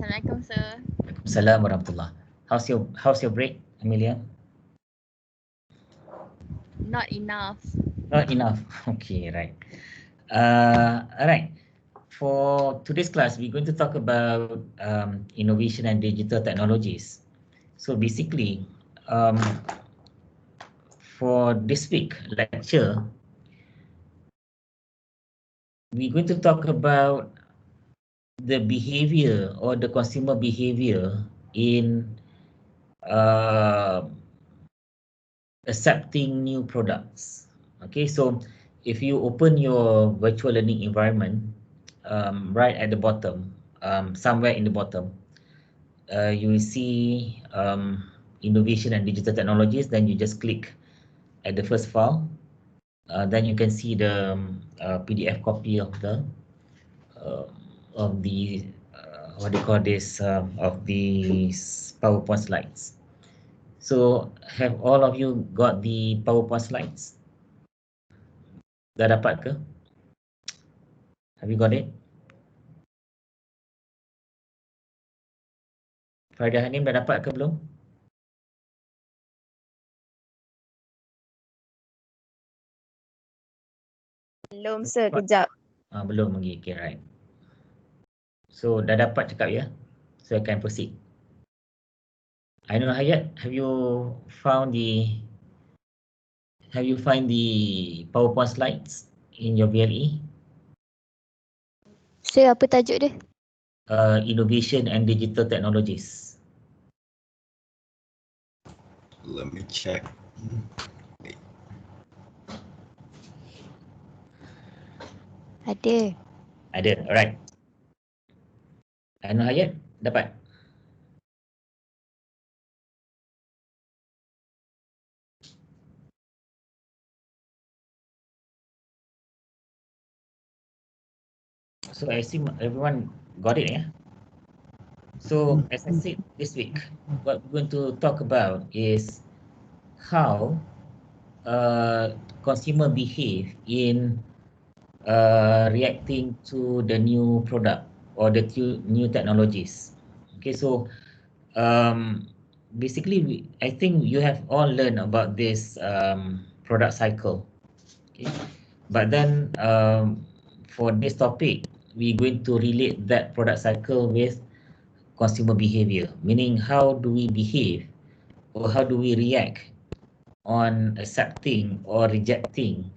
Assalamualaikum, sir. Waalaikumsalam warahmatullah. How's your break, Amelia? Not enough. Not enough. Okay, right. All right. For today's class, we're going to talk about innovation and digital technologies. So basically, for this week lecture, we're going to talk about the behavior or the consumer behavior in accepting new products. Okay, so if you open your virtual learning environment, right at the bottom, somewhere in the bottom, you will see innovation and digital technologies. Then you just click at the first file. Then you can see the PDF copy of the what do you call this, of these PowerPoint slides. So have all of you got the PowerPoint slides? Dah dapat ke? Have you got it? Farida Hanim dah dapat ke belum? Belum, sir. Kejap. Belum lagi. Okay, right. So dah dapat cakap ya? So I can proceed. I don't know, Hayat, have you found the PowerPoint slides in your VLE? Sir, apa tajuk dia? Innovation and digital technologies. Let me check. Ada. Ada, alright. Anu Hayat, dapat? So I assume everyone got it, yeah? So as I said this week, what we're going to talk about is how consumer behave in reacting to the new product or the new technologies. Okay, so basically, I think you have all learned about this product cycle. Okay, but then for this topic, we're going to relate that product cycle with consumer behavior, meaning how do we behave or how do we react on accepting or rejecting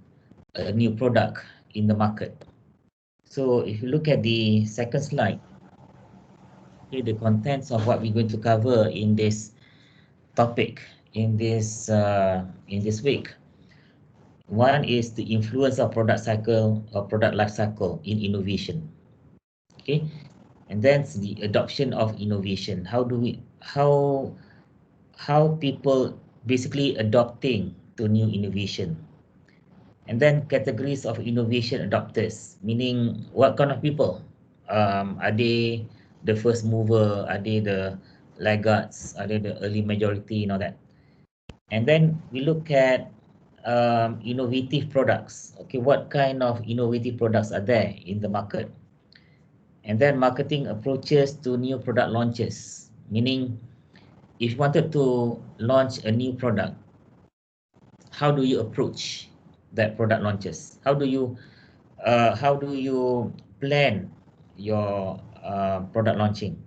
a new product in the market. So if you look at the second slide, okay, the contents of what we're going to cover in this topic in this week. One is the influence of product cycle or product life cycle in innovation. Okay, and then the adoption of innovation. How people basically adopting to new innovation. And then categories of innovation adopters, meaning what kind of people? Are they the first mover? Are they the laggards? Are they the early majority and all that? And then we look at innovative products. Okay, what kind of innovative products are there in the market? And then marketing approaches to new product launches, meaning if you wanted to launch a new product, how do you approach that product launches? How do you plan your product launching?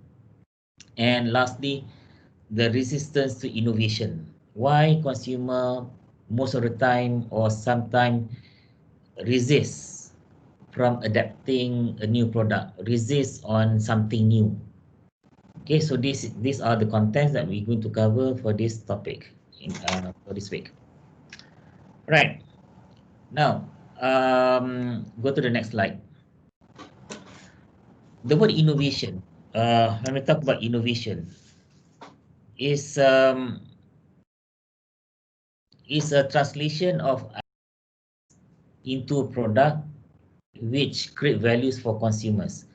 And lastly, the resistance to innovation. Why consumer most of the time or sometimes resist from adapting a new product, resist on something new. Okay, so these are the contents that we're going to cover for this topic for this week. Right. Now, go to the next slide. The word innovation, when we talk about innovation, is a translation of into a product which create values for consumers.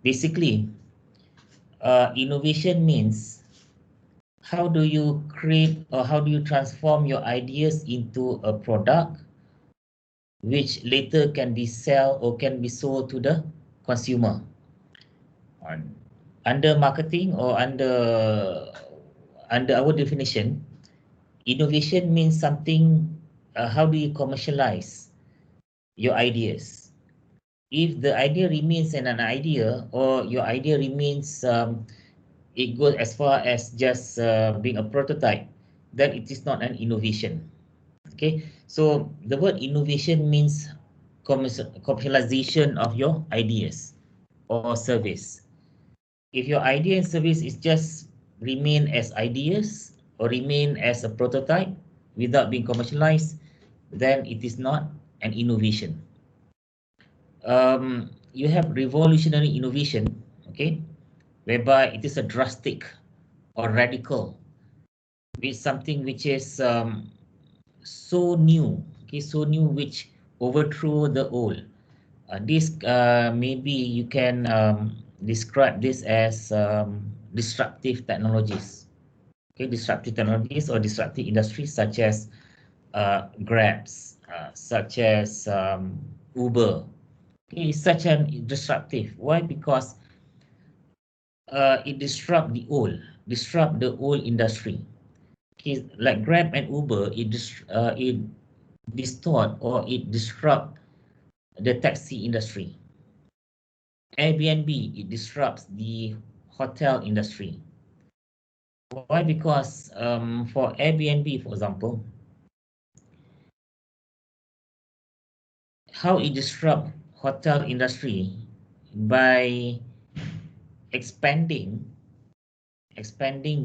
Basically, innovation means how do you create or how do you transform your ideas into a product which later can be sold to the consumer. under marketing or under our definition, innovation means something. How do you commercialize your ideas? If the idea remains an idea, or your idea remains it goes as far as just being a prototype, then it is not an innovation. Okay, so the word innovation means commercialization of your ideas or service. If your idea and service is just remain as ideas or remain as a prototype without being commercialized, then it is not an innovation. You have revolutionary innovation, okay, whereby it is a drastic or radical with something which is so new, okay, so new which overthrew the old. This maybe you can describe this as disruptive technologies. Okay, disruptive technologies or disruptive industries such as Grabs, such as Uber. Okay, it's such an disruptive. Why? Because it disrupt the old industry. Okay, like Grab and Uber, it distort or it disrupt the taxi industry. Airbnb, it disrupts the hotel industry. Why? Because for Airbnb, for example, how it disrupt hotel industry by expanding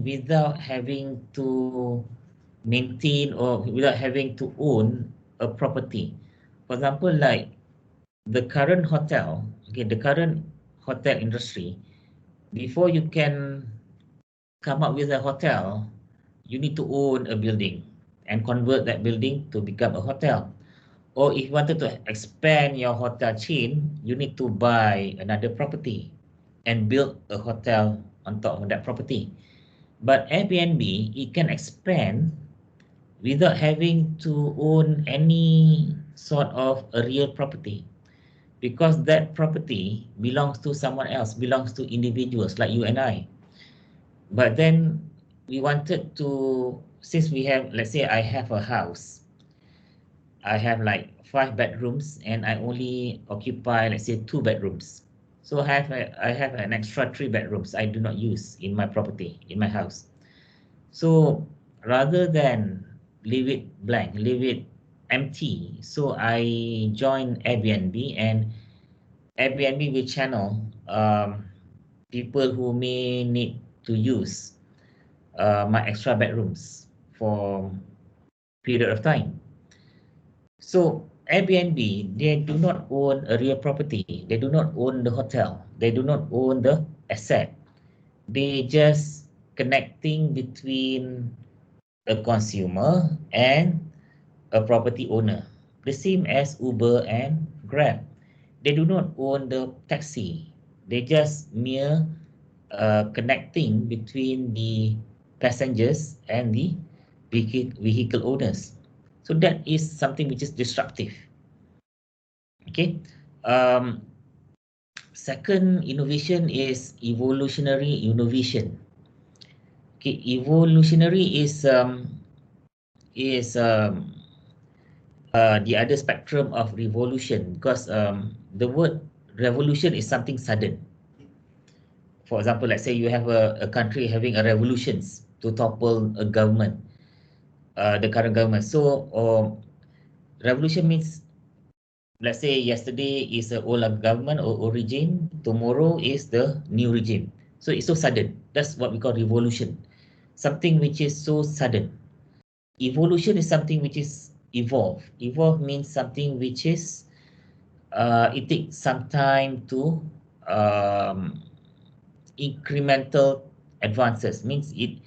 without having to maintain or without having to own a property. For example, like the current hotel, okay, the current hotel industry, before you can come up with a hotel, you need to own a building and convert that building to become a hotel. Or if you wanted to expand your hotel chain, you need to buy another property and build a hotel on top of that property. But Airbnb, it can expand without having to own any sort of a real property, because that property belongs to someone else, belongs to individuals like you and I. But then we wanted to, since we have, let's say I have a house, I have like 5 bedrooms and I only occupy, let's say, 2 bedrooms. So I have an extra 3 bedrooms I do not use in my property, in my house. So rather than leave it blank, leave it empty, so I join Airbnb, and Airbnb will channel people who may need to use my extra bedrooms for period of time. So Airbnb, they do not own a real property. They do not own the hotel. They do not own the asset. They just connecting between a consumer and a property owner. The same as Uber and Grab. They do not own the taxi. They just mere connecting between the passengers and the vehicle owners. So that is something which is disruptive. Okay. Um, Second innovation is evolutionary innovation. Okay, evolutionary is the other spectrum of revolution, because the word revolution is something sudden. For example, let's say you have a country having a revolutions to topple a government, the current government. So revolution means, let's say yesterday is the old government or regime, tomorrow is the new regime. So it's so sudden. That's what we call revolution. Something which is so sudden. Evolution is something which is evolve. Evolve means something which is it takes some time to um, incremental advances. Means it,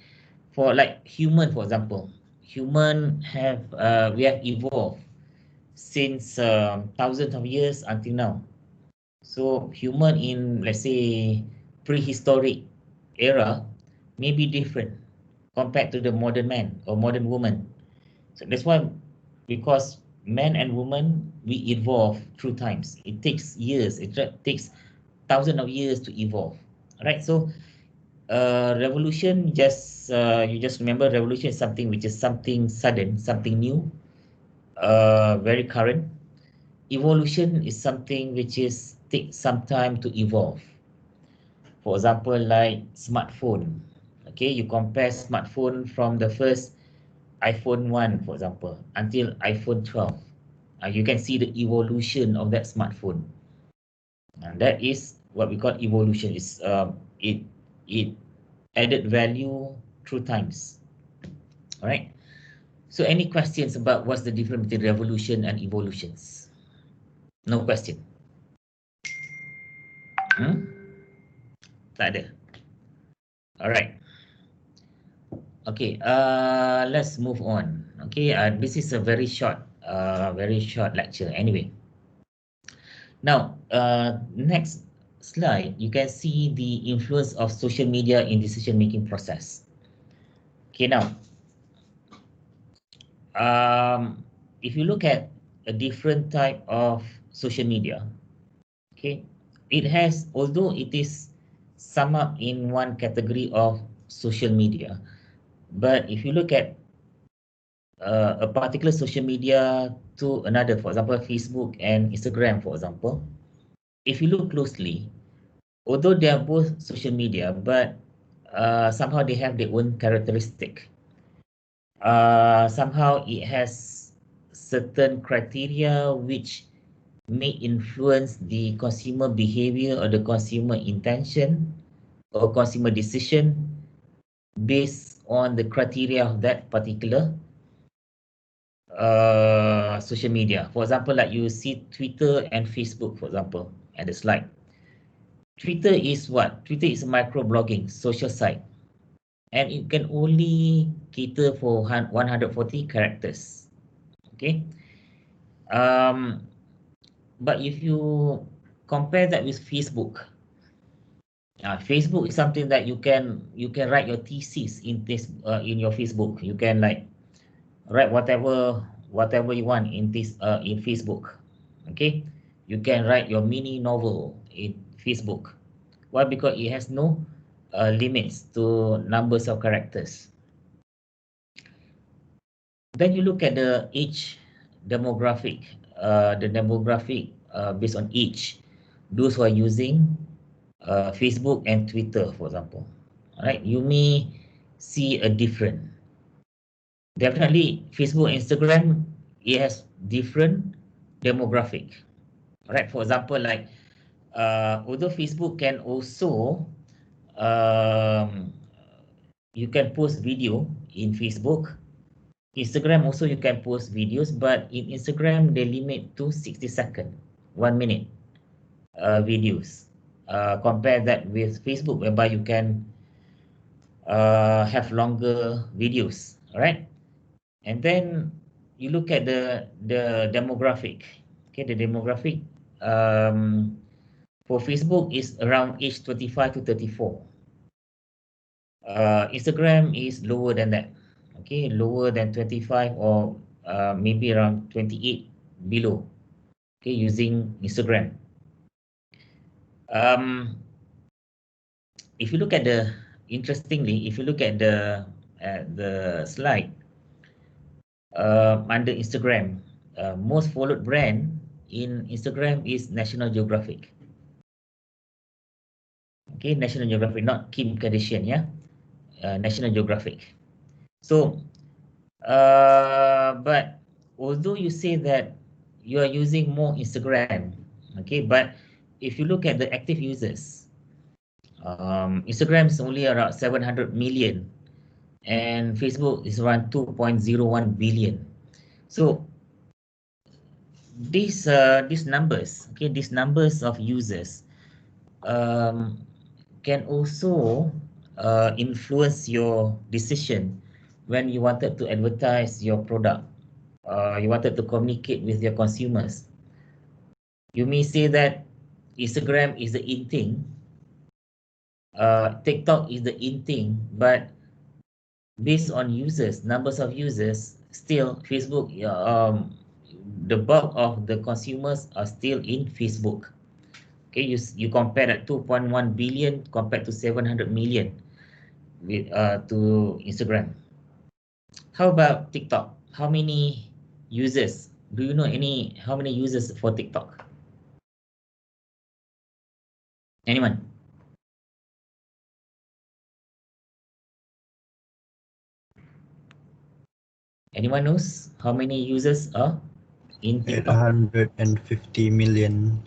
for like human, for example, human have we have evolved since thousands of years until now. So human in, let's say, prehistoric era may be different compared to the modern man or modern woman. So that's why, because men and women, we evolve through times. It takes years. It takes thousands of years to evolve. Right, so revolution, just you just remember, revolution is something which is something sudden, something new, very current. Evolution is something which is take some time to evolve. For example, like smartphone. Okay, you compare smartphone from the first iPhone 1, for example, until iPhone 12. You can see the evolution of that smartphone. And that is what we call evolution. It added value through times. All right. So any questions about what's the difference between revolution and evolutions? No question. Hmm? Tak ada. Alright. Okay. Let's move on. Okay. This is a very short lecture. Anyway. Now, next slide, you can see the influence of social media in decision-making process. Okay. Now, if you look at a different type of social media, okay, it has, although it is sum up in one category of social media, but if you look at a particular social media to another, for example, Facebook and Instagram, for example, if you look closely, although they are both social media, but somehow they have their own characteristic. Somehow it has certain criteria which may influence the consumer behavior or the consumer intention or consumer decision based on the criteria of that particular social media. For example, like you see Twitter and Facebook, for example, at the slide. Twitter is what? Twitter is a microblogging social site, and it can only cater for 140 characters. Okay. But if you compare that with Facebook, Facebook is something that you can write your thesis in this in your Facebook. You can like write whatever you want in this in Facebook. Okay, you can write your mini novel in Facebook. Why? Because it has no limits to numbers of characters. Then you look at the age demographic, based on age, those who are using Facebook and Twitter, for example. All right, you may see a different. Definitely, Facebook, Instagram, it has different demographic. All right, for example, like although Facebook can also um, you can post video in Facebook. Instagram also you can post videos, but in Instagram they limit to 60 seconds, 1 minute videos. Compare that with Facebook, whereby you can have longer videos. All right, and then you look at the demographic. Okay, the demographic for Facebook is around age 25 to 34. Instagram is lower than that. Okay, lower than 25 or maybe around 28 below. Okay, using Instagram. If you look at interestingly, if you look at the slide under Instagram, most followed brand in Instagram is National Geographic. Okay, National Geographic, not Kim Kardashian, yeah. National Geographic. So, but although you say that you are using more Instagram, okay, but if you look at the active users, Instagram is only around 700 million, and Facebook is around 2.01 billion. So these numbers, okay, these numbers of users can also influence your decision when you wanted to advertise your product. You wanted to communicate with your consumers. You may say that Instagram is the in thing, TikTok is the in thing, but based on users, numbers of users, still Facebook, the bulk of the consumers are still in Facebook. Okay, you compare that 2.1 billion compared to 700 million with to Instagram. How about TikTok? How many users? Do you know how many users for TikTok? Anyone? Anyone knows how many users are in TikTok? 850 million.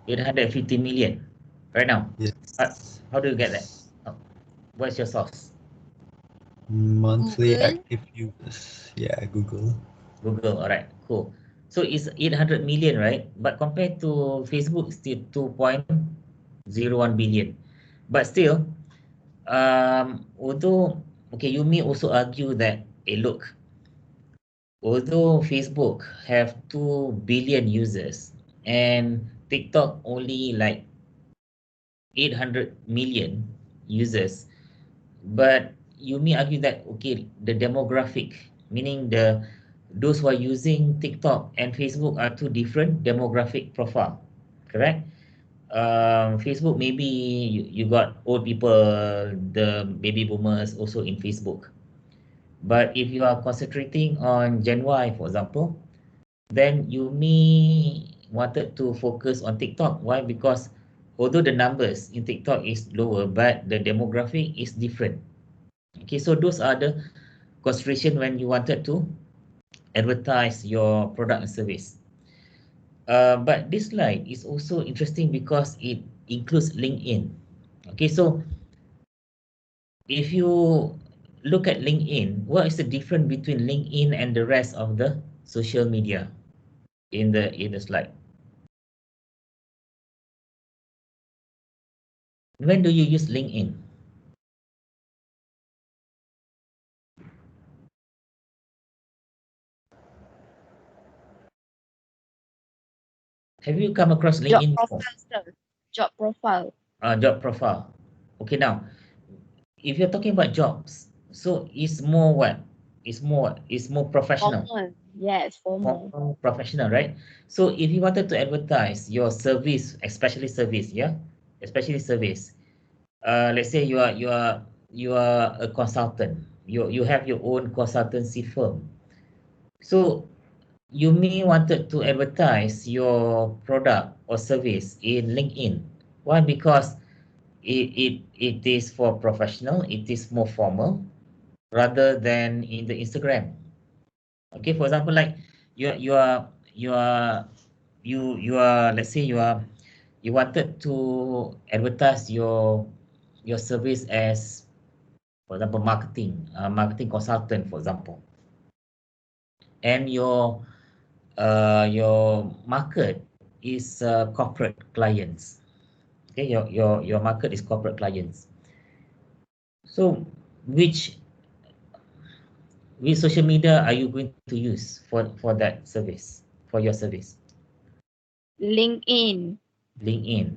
850 million right now. Yes. How do you get that? Oh, what's your source? Monthly Google. active users. Yeah, Google. Google. All right, cool. So it's 800 million, right? But compared to Facebook, still 2.01 billion. But still, although, okay, you may also argue that, hey, look, although Facebook have 2 billion users and TikTok only like 800 million users, but you may argue that, okay, the demographic, meaning those who are using TikTok and Facebook are two different demographic profile, correct? Facebook, maybe you got old people, the baby boomers also in Facebook. But if you are concentrating on Gen Y, for example, then you may wanted to focus on TikTok. Why? Because although the numbers in TikTok is lower, but the demographic is different. Okay, so those are the consideration when you wanted to advertise your product and service. But this slide is also interesting because it includes LinkedIn. Okay, so if you look at LinkedIn, what is the difference between LinkedIn and the rest of the social media in the slide? When do you use LinkedIn? Have you come across Job LinkedIn before? profile, sir. Job profile. Job profile. Okay, now if you're talking about jobs, so it's more what? It's more what? It's more professional. Formal. Yes, formal. Formal professional, right? So if you wanted to advertise your service, especially service, yeah, especially service. Let's say you are a consultant. You have your own consultancy firm. So you may wanted to advertise your product or service in LinkedIn. Why? Because it is for professional, it is more formal rather than in the Instagram. Okay, for example, like you are let's say you wanted to advertise your service as, for example, marketing consultant, for example, and your market is corporate clients. Okay, your market is corporate clients. So which which social media are you going to use for that service, for your service? LinkedIn. LinkedIn.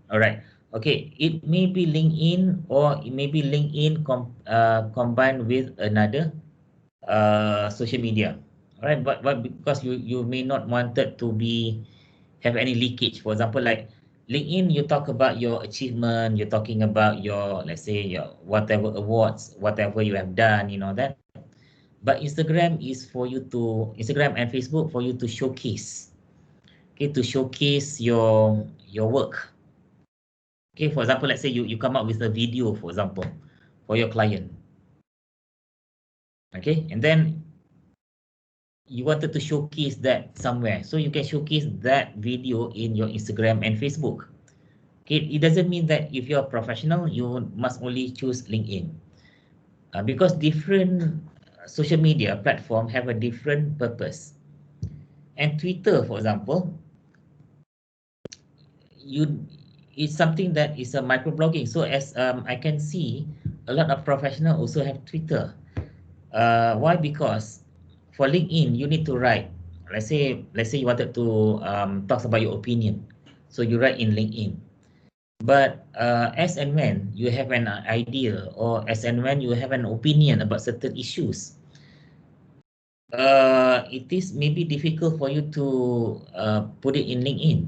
All right. Okay, it may be LinkedIn or it may be LinkedIn combined with another social media. All right, but because you may not wanted to have any leakage. For example, like LinkedIn, you talk about your achievement, you're talking about your, let's say, your whatever awards, whatever you have done, that. But Instagram and Facebook for you to showcase, okay, to showcase your work. Okay, for example, let's say you come up with a video, for example, for your client. Okay, and then you wanted to showcase that somewhere. So you can showcase that video in your Instagram and Facebook. Okay, it doesn't mean that if you're a professional, you must only choose LinkedIn. Because different social media platform have a different purpose. And Twitter, for example, you it's something that is a microblogging. So as I can see, a lot of professionals also have Twitter. Why? Because for LinkedIn, you need to write. Let's say you wanted to talk about your opinion, so you write in LinkedIn. But as and when you have an idea, or as and when you have an opinion about certain issues, it is maybe difficult for you to put it in LinkedIn.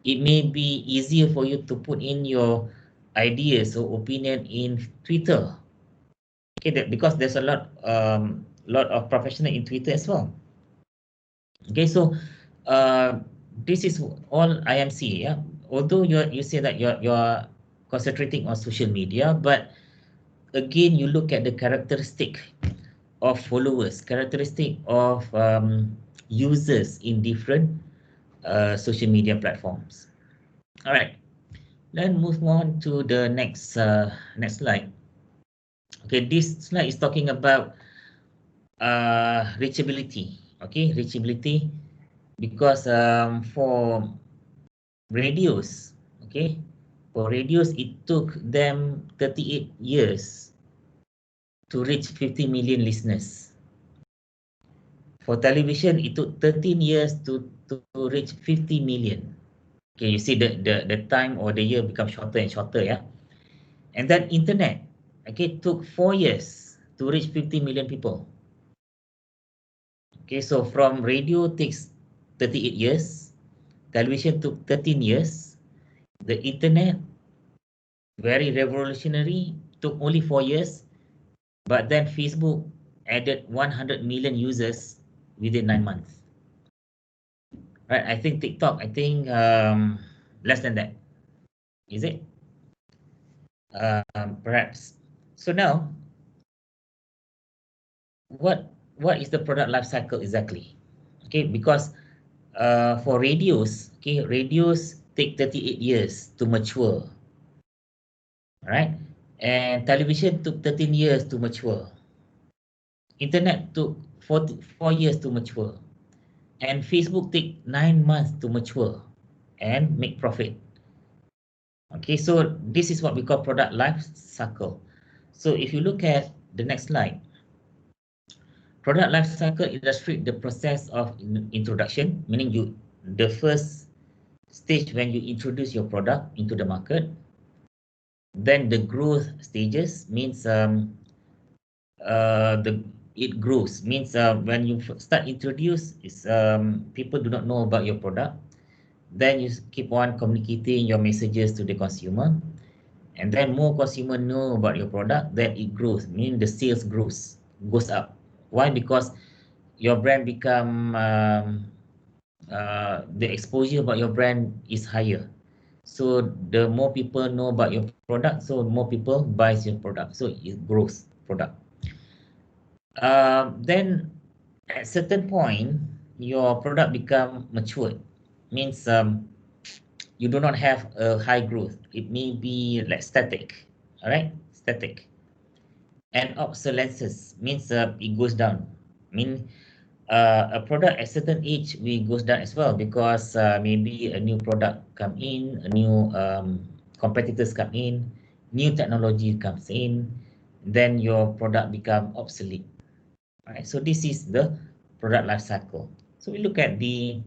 it may be easier for you to put in your ideas or opinion in Twitter. Okay, because there's a lot of professional in Twitter as well. Okay, so this is all IMC. Yeah, although you say that you're concentrating on social media, but again you look at the characteristic of followers, characteristic of users in different social media platforms. All right, let's move on to the next slide. Okay, this slide is talking about reachability. Okay, reachability, because for radios, okay, for radios it took them 38 years to reach 50 million listeners. For television, it took 13 years to reach 50 million. Okay, you see the time or the year become shorter and shorter, yeah. And then internet, okay, took 4 years to reach 50 million people. Okay, so from radio takes 38 years, television took 13 years, the internet, very revolutionary, took only 4 years, but then Facebook added 100 million users within 9 months. Right, I think TikTok, I think less than that. Is it? Perhaps. So now, what is the product life cycle exactly? Okay, because for radios, okay, radios take 38 years to mature, right? And television took 13 years to mature. Internet took 4 years to mature. And Facebook take 9 months to mature and make profit. Okay, so this is what we call product life cycle. So if you look at the next slide, product life cycle illustrates the process of introduction, meaning the first stage when you introduce your product into the market. Then the growth stages means it grows, means when you start introduce, is people do not know about your product. Then you keep on communicating your messages to the consumer, and then more consumer know about your product, then it grows, meaning the sales goes up. Why? Because your brand become the exposure about your brand is higher. So the more people know about your product, so more people buys your product, so it grows product. Then at certain point your product become matured, means you do not have a high growth, it may be like static. All right, static. And obsolescence means it goes down, mean a product at certain age will goes down as well, because maybe a new product come in, a new competitors come in, new technology comes in, then your product become obsolete. All right, so this is the product life cycle. So we look at the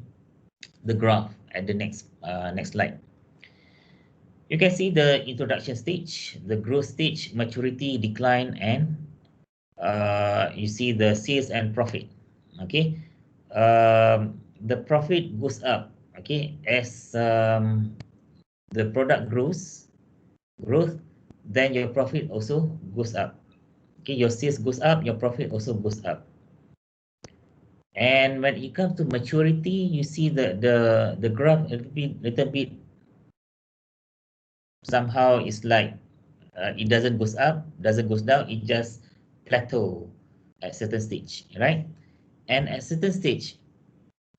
graph at the next slide. You can see the introduction stage, the growth stage, maturity, decline, and you see the sales and profit. Okay, the profit goes up. Okay, as the product growth, then your profit also goes up. Okay, your sales goes up, your profit also goes up. And when it comes to maturity, you see the graph a little bit somehow it's like it doesn't goes up, doesn't goes down, it just plateau at certain stage, right? And at certain stage,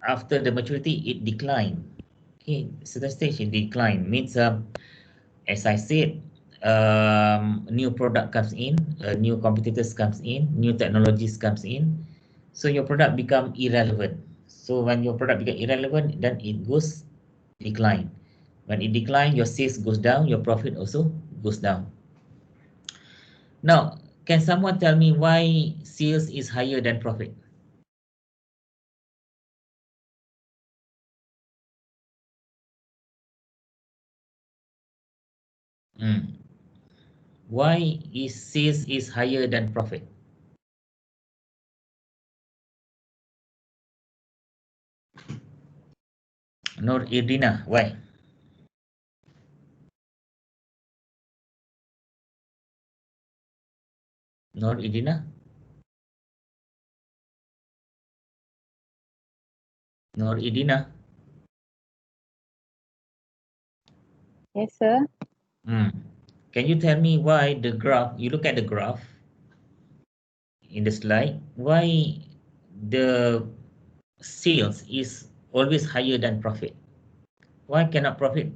after the maturity, it decline. Okay, certain stage it decline means as I said, new product comes in, new competitors comes in, new technologies comes in, so your product become irrelevant. So when your product become irrelevant, then it goes decline. When it decline, your sales goes down, your profit also goes down. Now, can someone tell me why sales is higher than profit? Why is sales is higher than profit? Nor Irina, why? Nor Idina? Nor Idina? Yes, sir. Can you tell me why the graph, you look at the graph in the slide, why the sales is always higher than profit? Why cannot profit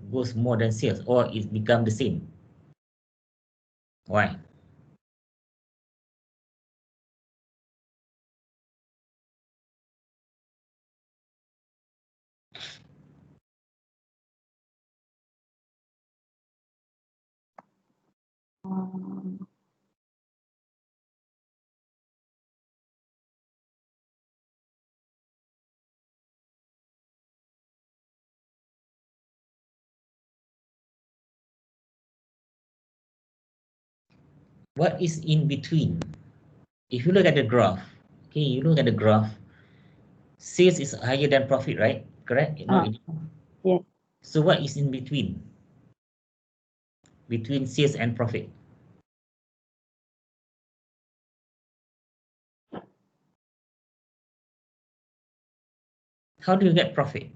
goes more than sales, or it become the same? Why? Um, What is in between? If you look at the graph, okay, you look at the graph, sales is higher than profit, right? Correct? No, ah, yes. so what is in between? Between sales and profit? How do you get profit?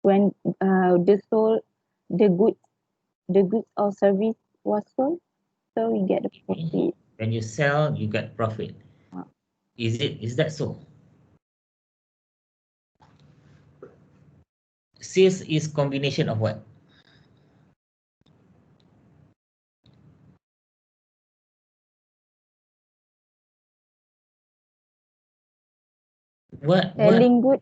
When the goods or service was sold, so we get the Okay. profit. When you sell, you get profit. Ah. Is that so? Sales is combination of what? What? Selling good.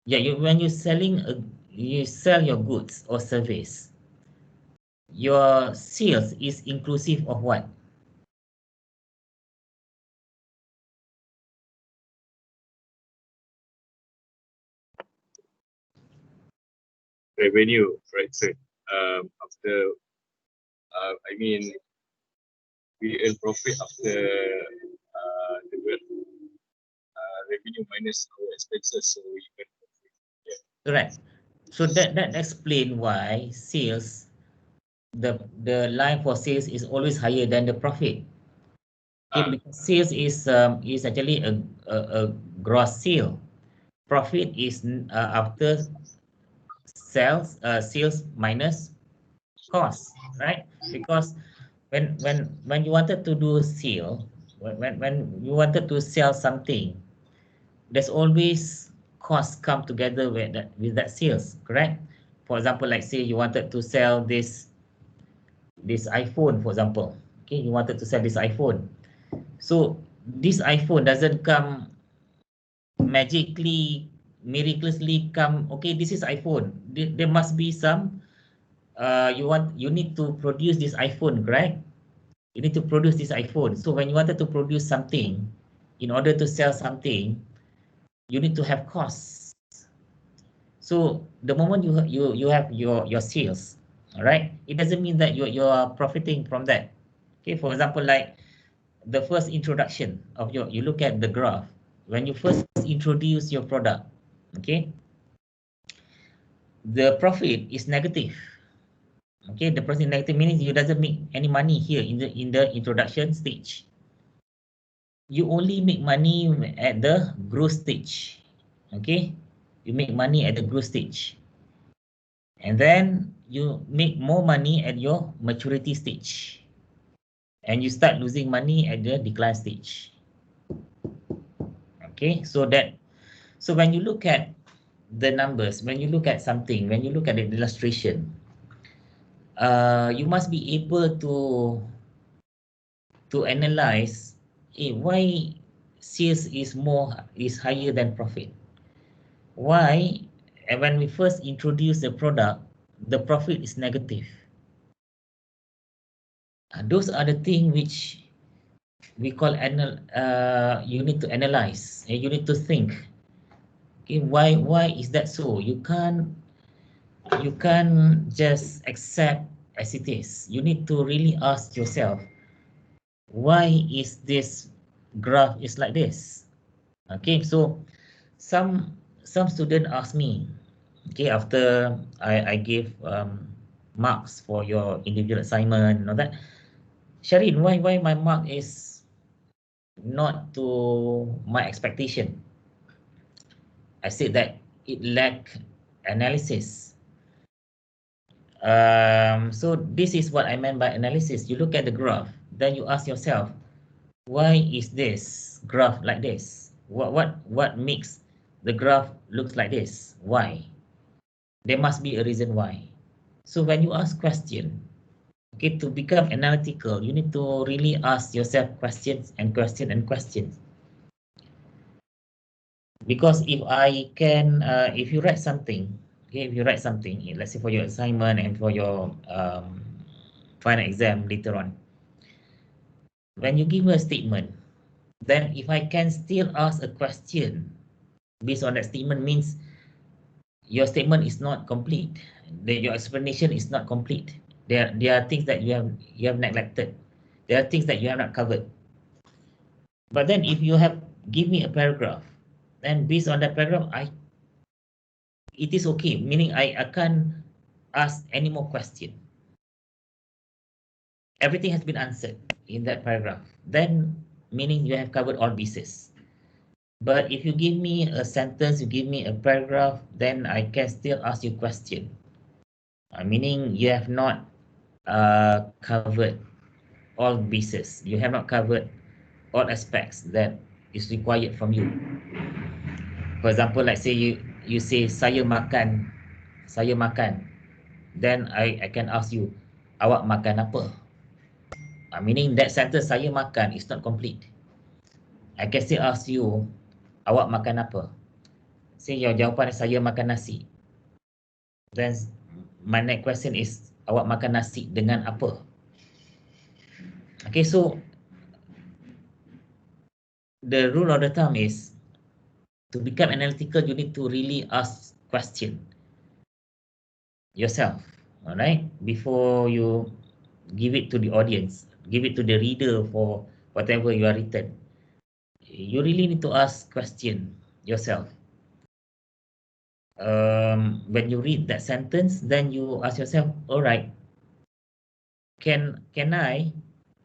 Yeah, when you're selling you sell your goods or service, your sales is inclusive of what? Revenue, right, sir? After, I mean, we earn profit after the revenue minus our expenses, so we earn profit. Yeah. Correct. So that explain why sales, the line for sales is always higher than the profit. Okay, because sales is actually a gross sale. Profit is after sales minus cost, right? Because when you wanted to do sale, when you wanted to sell something, there's always costs come together with that sales, correct? For example, like say you wanted to sell this iPhone, for example. Okay, you wanted to sell this iPhone. So this iPhone doesn't come magically, miraculously come, okay, this is iPhone. There must be some you need to produce this iPhone, correct? You need to produce this iPhone. So when you wanted to produce something, in order to sell something, you need to have costs. So the moment you have your sales, all right, it doesn't mean that you are profiting from that. Okay, for example, like the first introduction of you look at the graph when you first introduce your product, okay, the profit is negative. Okay, the profit negative means you doesn't make any money here in the introduction stage. You only make money at the growth stage. Okay, you make money at the growth stage, and then you make more money at your maturity stage, and you start losing money at the decline stage. Okay, so when you look at the numbers, when you look at something, when you look at the illustration, you must be able to analyze why sales is higher than profit. Why when we first introduce the product, the profit is negative. Those are the things which we call you need to analyze and you need to think. Okay, why is that so? You can't just accept as it is. You need to really ask yourself, why is this graph is like this? Okay, so some student ask me, Okay, after I gave marks for your individual assignment and all that, Sharin, why my mark is not to my expectation? I said that it lack analysis. So this is what I meant by analysis. You look at the graph, then you ask yourself, why is this graph like this? What makes the graph looks like this? Why? There must be a reason why. So when you ask question, okay, to become analytical, you need to really ask yourself questions and questions and questions. Because if you write something, okay, if you write something, let's say for your assignment and for your final exam later on, when you give me a statement, then if I can still ask a question based on that statement, means your statement is not complete. Your explanation is not complete. There are things that you have neglected. There are things that you have not covered. But then if you have give me a paragraph, then based on that paragraph, it is okay, meaning I can't ask any more question. Everything has been answered in that paragraph. Then meaning you have covered all bases. But if you give me a sentence, you give me a paragraph, then I can still ask you question. Meaning you have not covered all bases. You have not covered all aspects that is required from you. For example, like say you say saya makan, then I can ask you, awak makan apa? Meaning that sentence saya makan is not complete. I can still ask you, awak makan apa? Say your jawapan saya makan nasi. Then my next question is, awak makan nasi dengan apa? Okay, so the rule of the thumb is to become analytical, you need to really ask question yourself, all right, before you give it to the audience, give it to the reader for whatever you are written. You really need to ask question yourself. When you read that sentence, then you ask yourself, all right, can I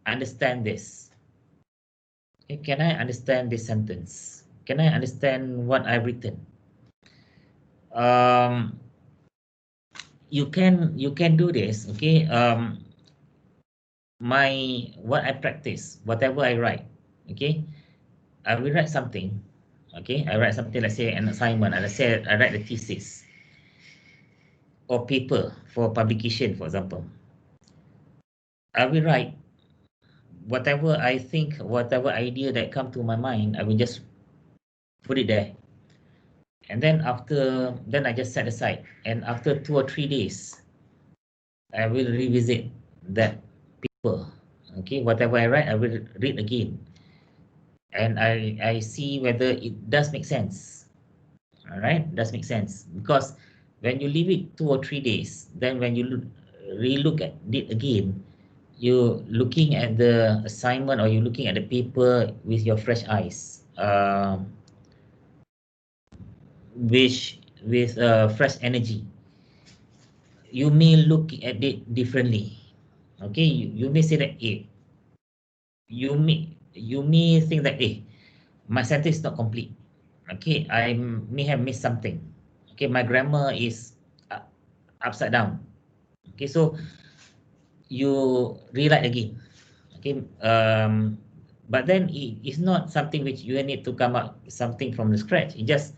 understand this? Okay, can I understand this sentence? Can I understand what I've written? You can do this, okay. What I practice, whatever I write, okay, I will write something, okay, I write something, let's say an assignment, and let's say I write a thesis or paper for publication, for example. I will write whatever I think, whatever idea that come to my mind, I will just put it there. And then I just set aside. And after 2 or 3 days, I will revisit that paper. Okay, whatever I write, I will read again. And I see whether it does make sense. All right, does make sense. Because when you leave it 2 or 3 days, then when you re-look at it again, you looking at the assignment or you looking at the paper with your fresh eyes, with fresh energy. You may look at it differently. Okay, you may say that, you may think that, my sentence is not complete. Okay, I may have missed something. Okay, my grammar is upside down. Okay, so you rewrite again. Okay, but then it's not something which you need to come up something from the scratch. It's just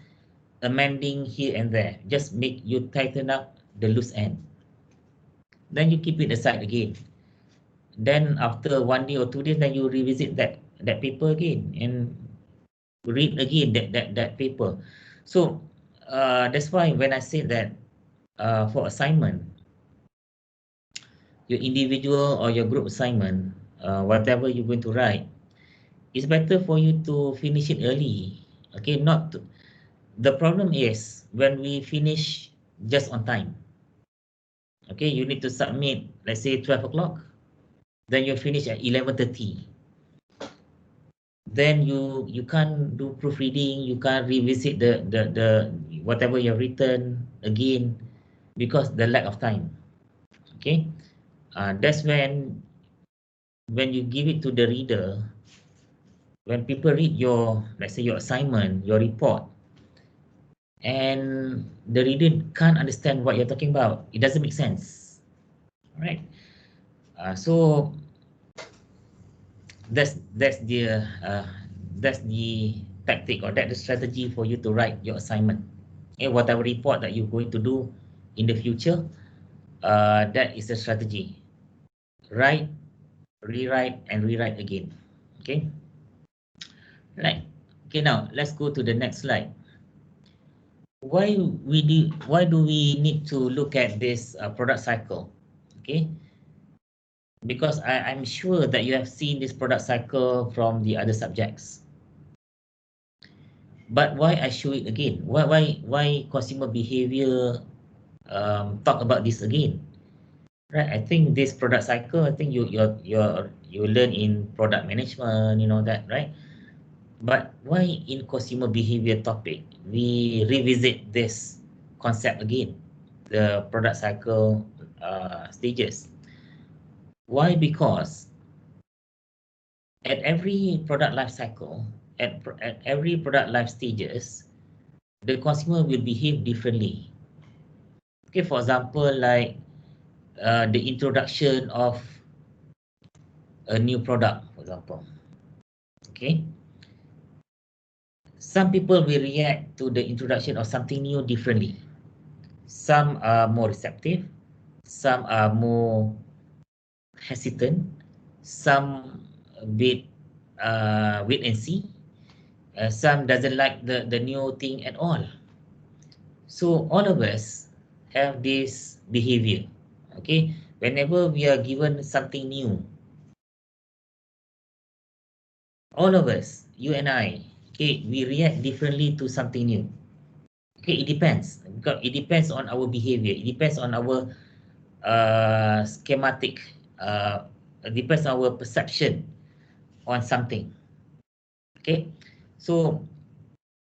amending here and there. Just make you tighten up the loose end. Then you keep it aside again. Then after 1 day or 2 days, then you revisit that paper again and read again that paper. So that's why when I said that for assignment, your individual or your group assignment, whatever you're going to write, it's better for you to finish it early. Okay, the problem is when we finish just on time. Okay, you need to submit, let's say 12 o'clock, then you finish at 11:30. Then you can't do proofreading, you can't revisit whatever you've written again, because the lack of time. Okay, that's when you give it to the reader. When people read your, let's say, your assignment, your report, and the reader can't understand what you're talking about, it doesn't make sense. All right. So that's the tactic, or that's the strategy for you to write your assignment. Okay, whatever report that you're going to do in the future, that is the strategy. Write, rewrite, and rewrite again. Okay. Right. Okay. Now let's go to the next slide. Why do we need to look at this product cycle? Okay. Because I'm sure that you have seen this product cycle from the other subjects. But why I show it again? Why consumer behavior talk about this again? Right. I think this product cycle, I think you learn in product management, you know that, right? But why in consumer behavior topic we revisit this concept again, the product cycle stages? Why? Because at every product life cycle, at every product life stages, the consumer will behave differently. Okay, for example, like the introduction of a new product, for example. Okay, some people will react to the introduction of something new differently. Some are more receptive, some are more hesitant, some a bit wait and see, some doesn't like the new thing at all. So all of us have this behavior. Okay, whenever we are given something new, all of us, you and I, okay, we react differently to something new. Okay, it depends, because it depends on our behavior, it depends on our schematic, it depends on our perception on something. Okay, so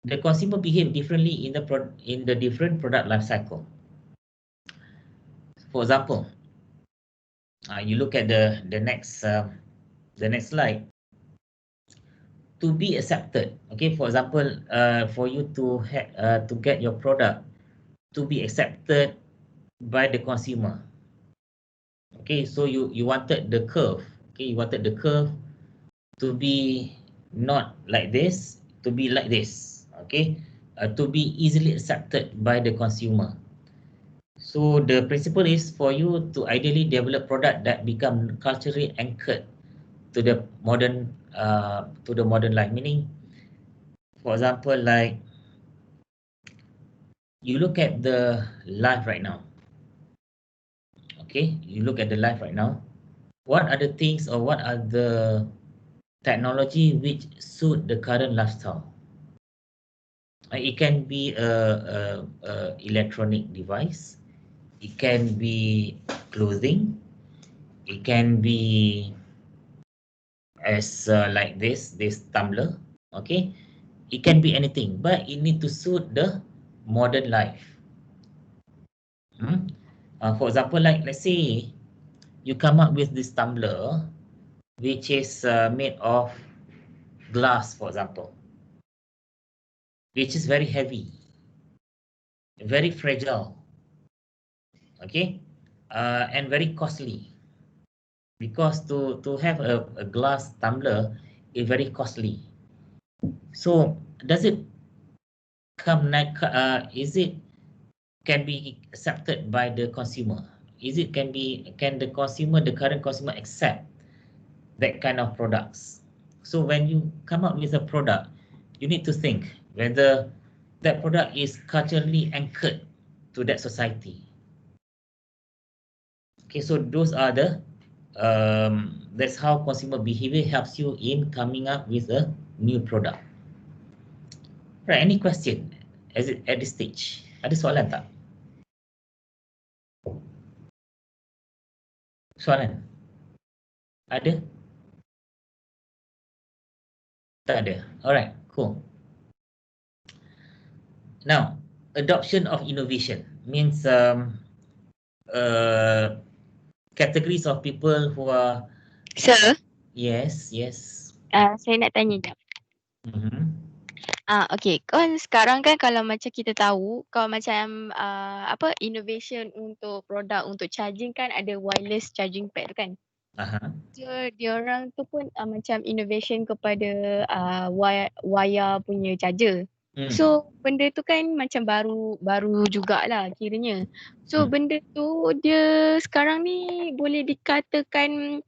the consumer behave differently in the different product life cycle. For example, you look at the next slide. To be accepted, okay, for example, for you to get your product to be accepted by the consumer. Okay, so you wanted the curve, okay, you wanted the curve to be not like this, to be like this, okay, to be easily accepted by the consumer. So the principle is for you to ideally develop product that become culturally anchored to the modern life. Meaning, for example, like you look at the life right now. Okay, you look at the life right now. What are the things, or what are the technology which suit the current lifestyle? It can be a electronic device. It can be clothing. It can be as like this tumbler. Okay, it can be anything, but it need to suit the modern life. For example, like let's say you come up with this tumbler which is made of glass, for example, which is very heavy, very fragile, okay, and very costly, because to have a glass tumbler is very costly. So does it is it can be accepted by the consumer? Can the consumer, the current consumer, accept that kind of products? So when you come up with a product, you need to think whether that product is culturally anchored to that society. Okay, so those are the that's how consumer behavior helps you in coming up with a new product. Right, any question at this stage? Ada soalan tak? Soalan? Ada? Tak ada. Alright, cool. Now, adoption of innovation means categories of people who are Sir, yes. saya nak tanya jap. Mhm. Okay. Kan sekarang kan kalau macam kita tahu, kalau macam innovation untuk produk untuk charging kan ada wireless charging pad tu kan. Aha. So diorang tu pun macam innovation kepada wire punya charger. So benda tu kan macam baru jugalah kiranya. So benda tu dia sekarang ni boleh dikatakan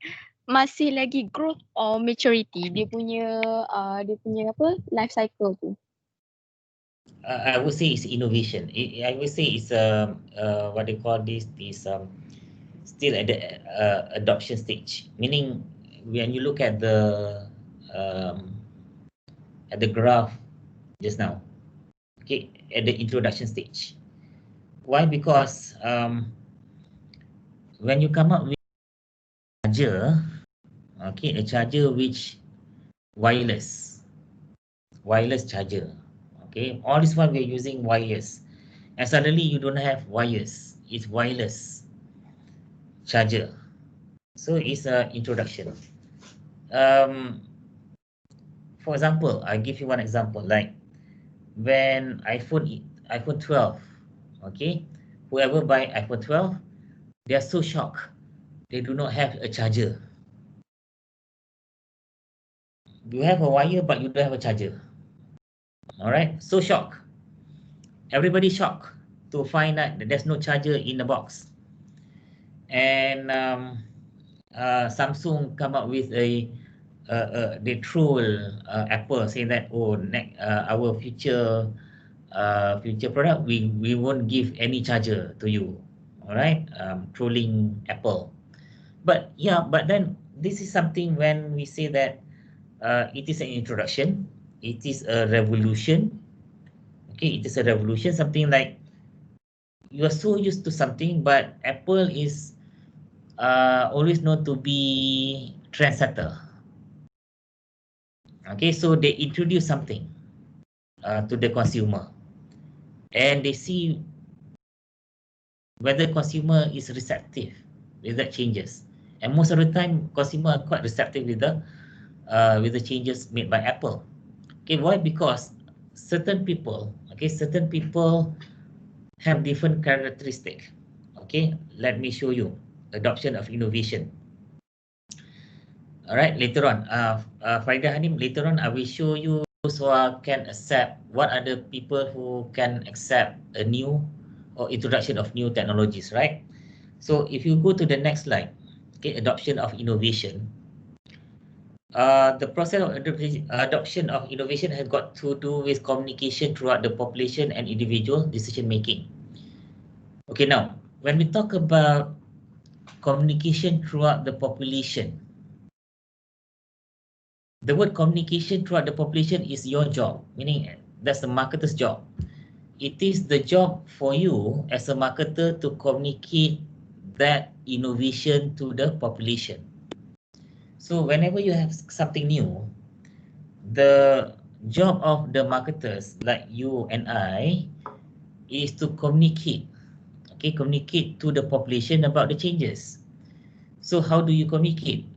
masih lagi growth or maturity dia punya life cycle tu. I would say it's innovation. I would say it's what they call this is still at the adoption stage. Meaning when you look at the graph just now, okay, at the introduction stage. Why? Because when you come up with a charger, okay, a charger which wireless charger, okay, all this while we're using wires, and suddenly you don't have wires, it's wireless charger. So it's an introduction. For example, I give you one example, like when iPhone 12, okay, whoever buy iPhone 12, they are so shocked. They do not have a charger. You have a wire, but you don't have a charger. All right, so shocked. Everybody shocked to find out that there's no charger in the box. And Samsung come up with they troll Apple saying that our future product we won't give any charger to you. All right, trolling Apple. But then this is something when we say that it is an introduction, it is a revolution. Okay, it is a revolution, something like you are so used to something, but Apple is always known to be trendsetter. Okay, so they introduce something to the consumer, and they see whether consumer is receptive with that changes. And most of the time, consumer are quite receptive with the changes made by Apple. Okay, why? Because certain people have different characteristic. Okay, let me show you adoption of innovation. All right, later on, Farida Hanim, later on I will show you those who can accept, what are the people who can accept a new or introduction of new technologies, right? So if you go to the next slide, okay, adoption of innovation. The process of adoption of innovation has got to do with communication throughout the population and individual decision making. Okay, now, when we talk about communication throughout the population, the word communication throughout the population is your job, meaning that's the marketer's job. It is the job for you as a marketer to communicate that innovation to the population. So whenever you have something new, the job of the marketers like you and I is to communicate, okay, communicate to the population about the changes. So how do you communicate?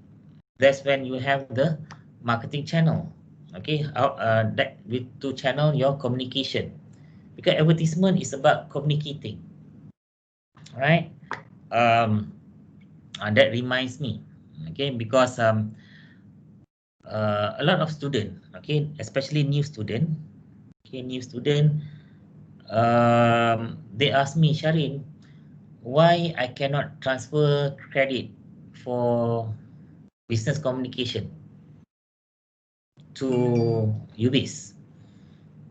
That's when you have the marketing channel, okay, that with to channel your communication, because advertisement is about communicating, right? That reminds me, okay, because a lot of student, okay, especially new student, they ask me, Sharin, why I cannot transfer credit for business communication to UBIS?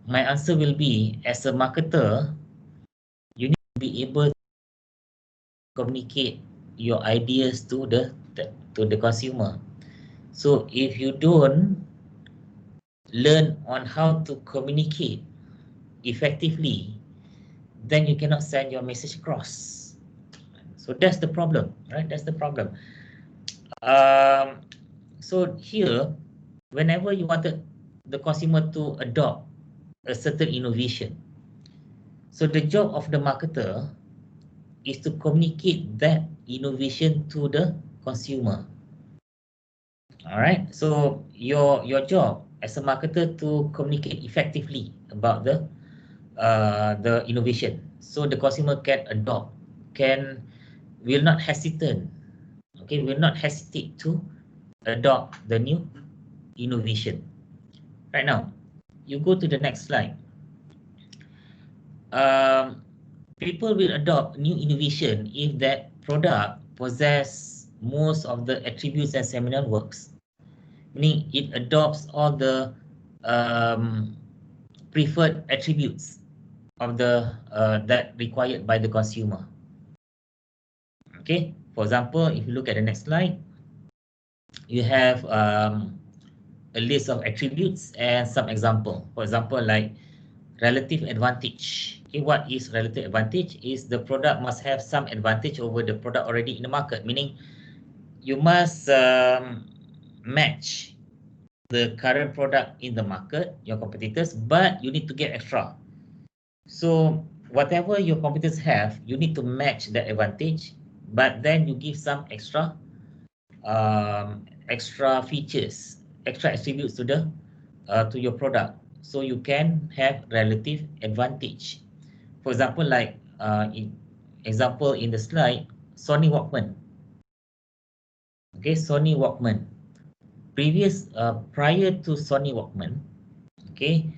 My answer will be, as a marketer, you need to be able to communicate your ideas to the consumer. So if you don't learn on how to communicate effectively, then you cannot send your message across. So that's the problem, right? That's the problem. So here, whenever you wanted the consumer to adopt a certain innovation, So the job of the marketer is to communicate that innovation to the consumer. All right. So your job as a marketer to communicate effectively about the innovation, so the consumer can adopt, will not hesitate. Okay, will not hesitate to adopt the new innovation. Right now, you go to the next slide. People will adopt new innovation if that product possess most of the attributes and seminal works, meaning it adopts all the preferred attributes of the that required by the consumer. Okay, for example, if you look at the next slide, you have a list of attributes and some example. For example, like relative advantage. Okay, what is relative advantage? Is the product must have some advantage over the product already in the market, meaning you must match the current product in the market, your competitors, but you need to get extra. So whatever your competitors have, you need to match that advantage, but then you give some extra extra features, extra attributes to your product, so you can have relative advantage. For example, like example in the slide, Sony Walkman. Okay, Sony Walkman. Prior to Sony Walkman, okay,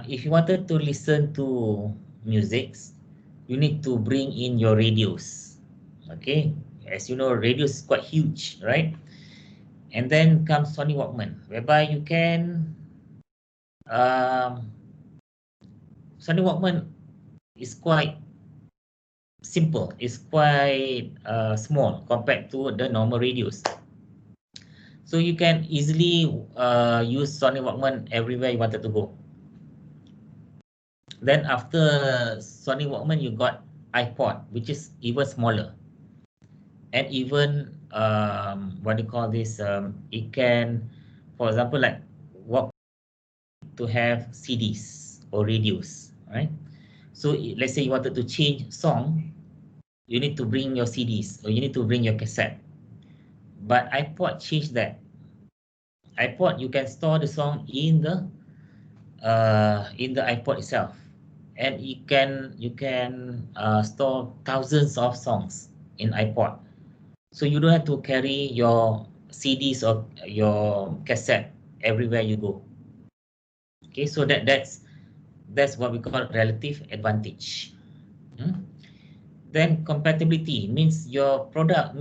if you wanted to listen to music, you need to bring in your radios. Okay, as you know, radios is quite huge, right? And then comes Sony Walkman, whereby you can Sony Walkman is quite simple, it's quite small compared to the normal radios. So you can easily use Sony Walkman everywhere you wanted to go. Then after Sony Walkman, you got iPod, which is even smaller. And even, what do you call this? It can, for example, like walk to have CDs or radios, right? So let's say you wanted to change song, you need to bring your CDs or you need to bring your cassette. But iPod changed that. iPod, you can store the song in the iPod itself, and you can store thousands of songs in iPod. So you don't have to carry your CDs or your cassette everywhere you go. Okay, so that's what we call relative advantage. Then compatibility means your product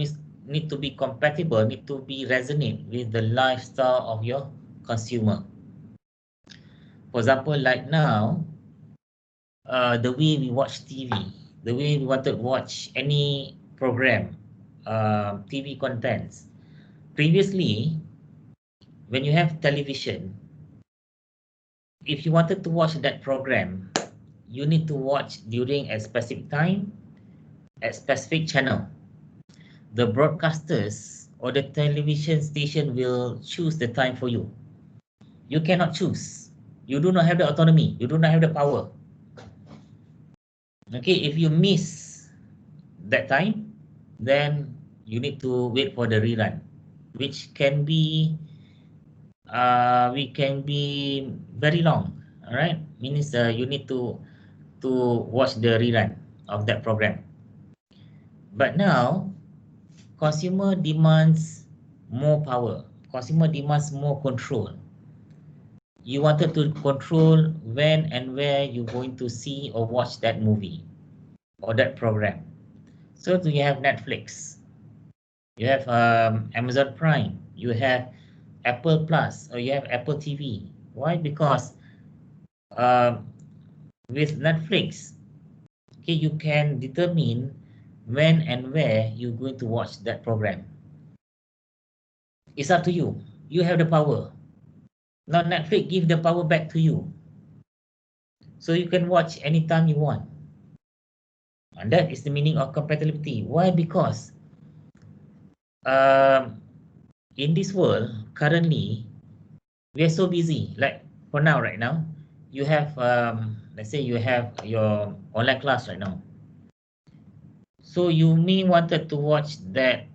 need to be compatible, need to be resonate with the lifestyle of your consumer. For example, like now, the way we watch TV, the way we want to watch any program, TV contents. Previously, when you have television, if you wanted to watch that program, you need to watch during a specific time, a specific channel. The broadcasters or the television station will choose the time for you. You cannot choose. You do not have the autonomy. You do not have the power. Okay, if you miss that time, then you need to wait for the rerun, which can be very long. All right, means you need to watch the rerun of that program. But now, consumer demands more power. Consumer demands more control. You wanted to control when and where you're going to see or watch that movie or that program. So you have Netflix, you have Amazon Prime, you have Apple Plus, or you have Apple TV. Why? Because with Netflix, okay, you can determine when and where you're going to watch that program. It's up to you. You have the power. Now Netflix give the power back to you, so you can watch anytime you want. And that is the meaning of compatibility. Why? Because in this world currently, we are so busy. Like for now, right now, you have, let's say you have your online class right now. So you may wanted to watch that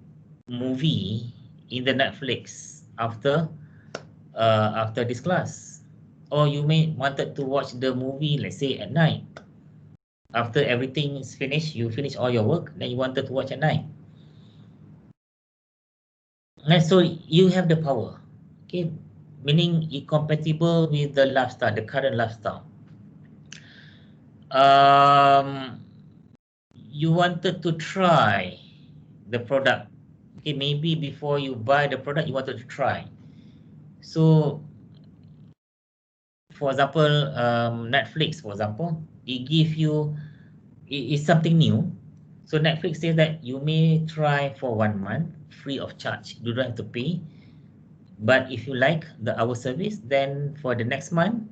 movie in the Netflix after this class, or you may wanted to watch the movie, let's say at night. After everything is finished, you finish all your work, then you wanted to watch at night. And so you have the power, okay, meaning it compatible with the lifestyle, the current lifestyle. You wanted to try the product, okay, maybe before you buy the product, you wanted to try. So, for example, Netflix, for example, it is something new. So Netflix says that you may try for 1 month free of charge. You don't have to pay. But if you like our service, then for the next month,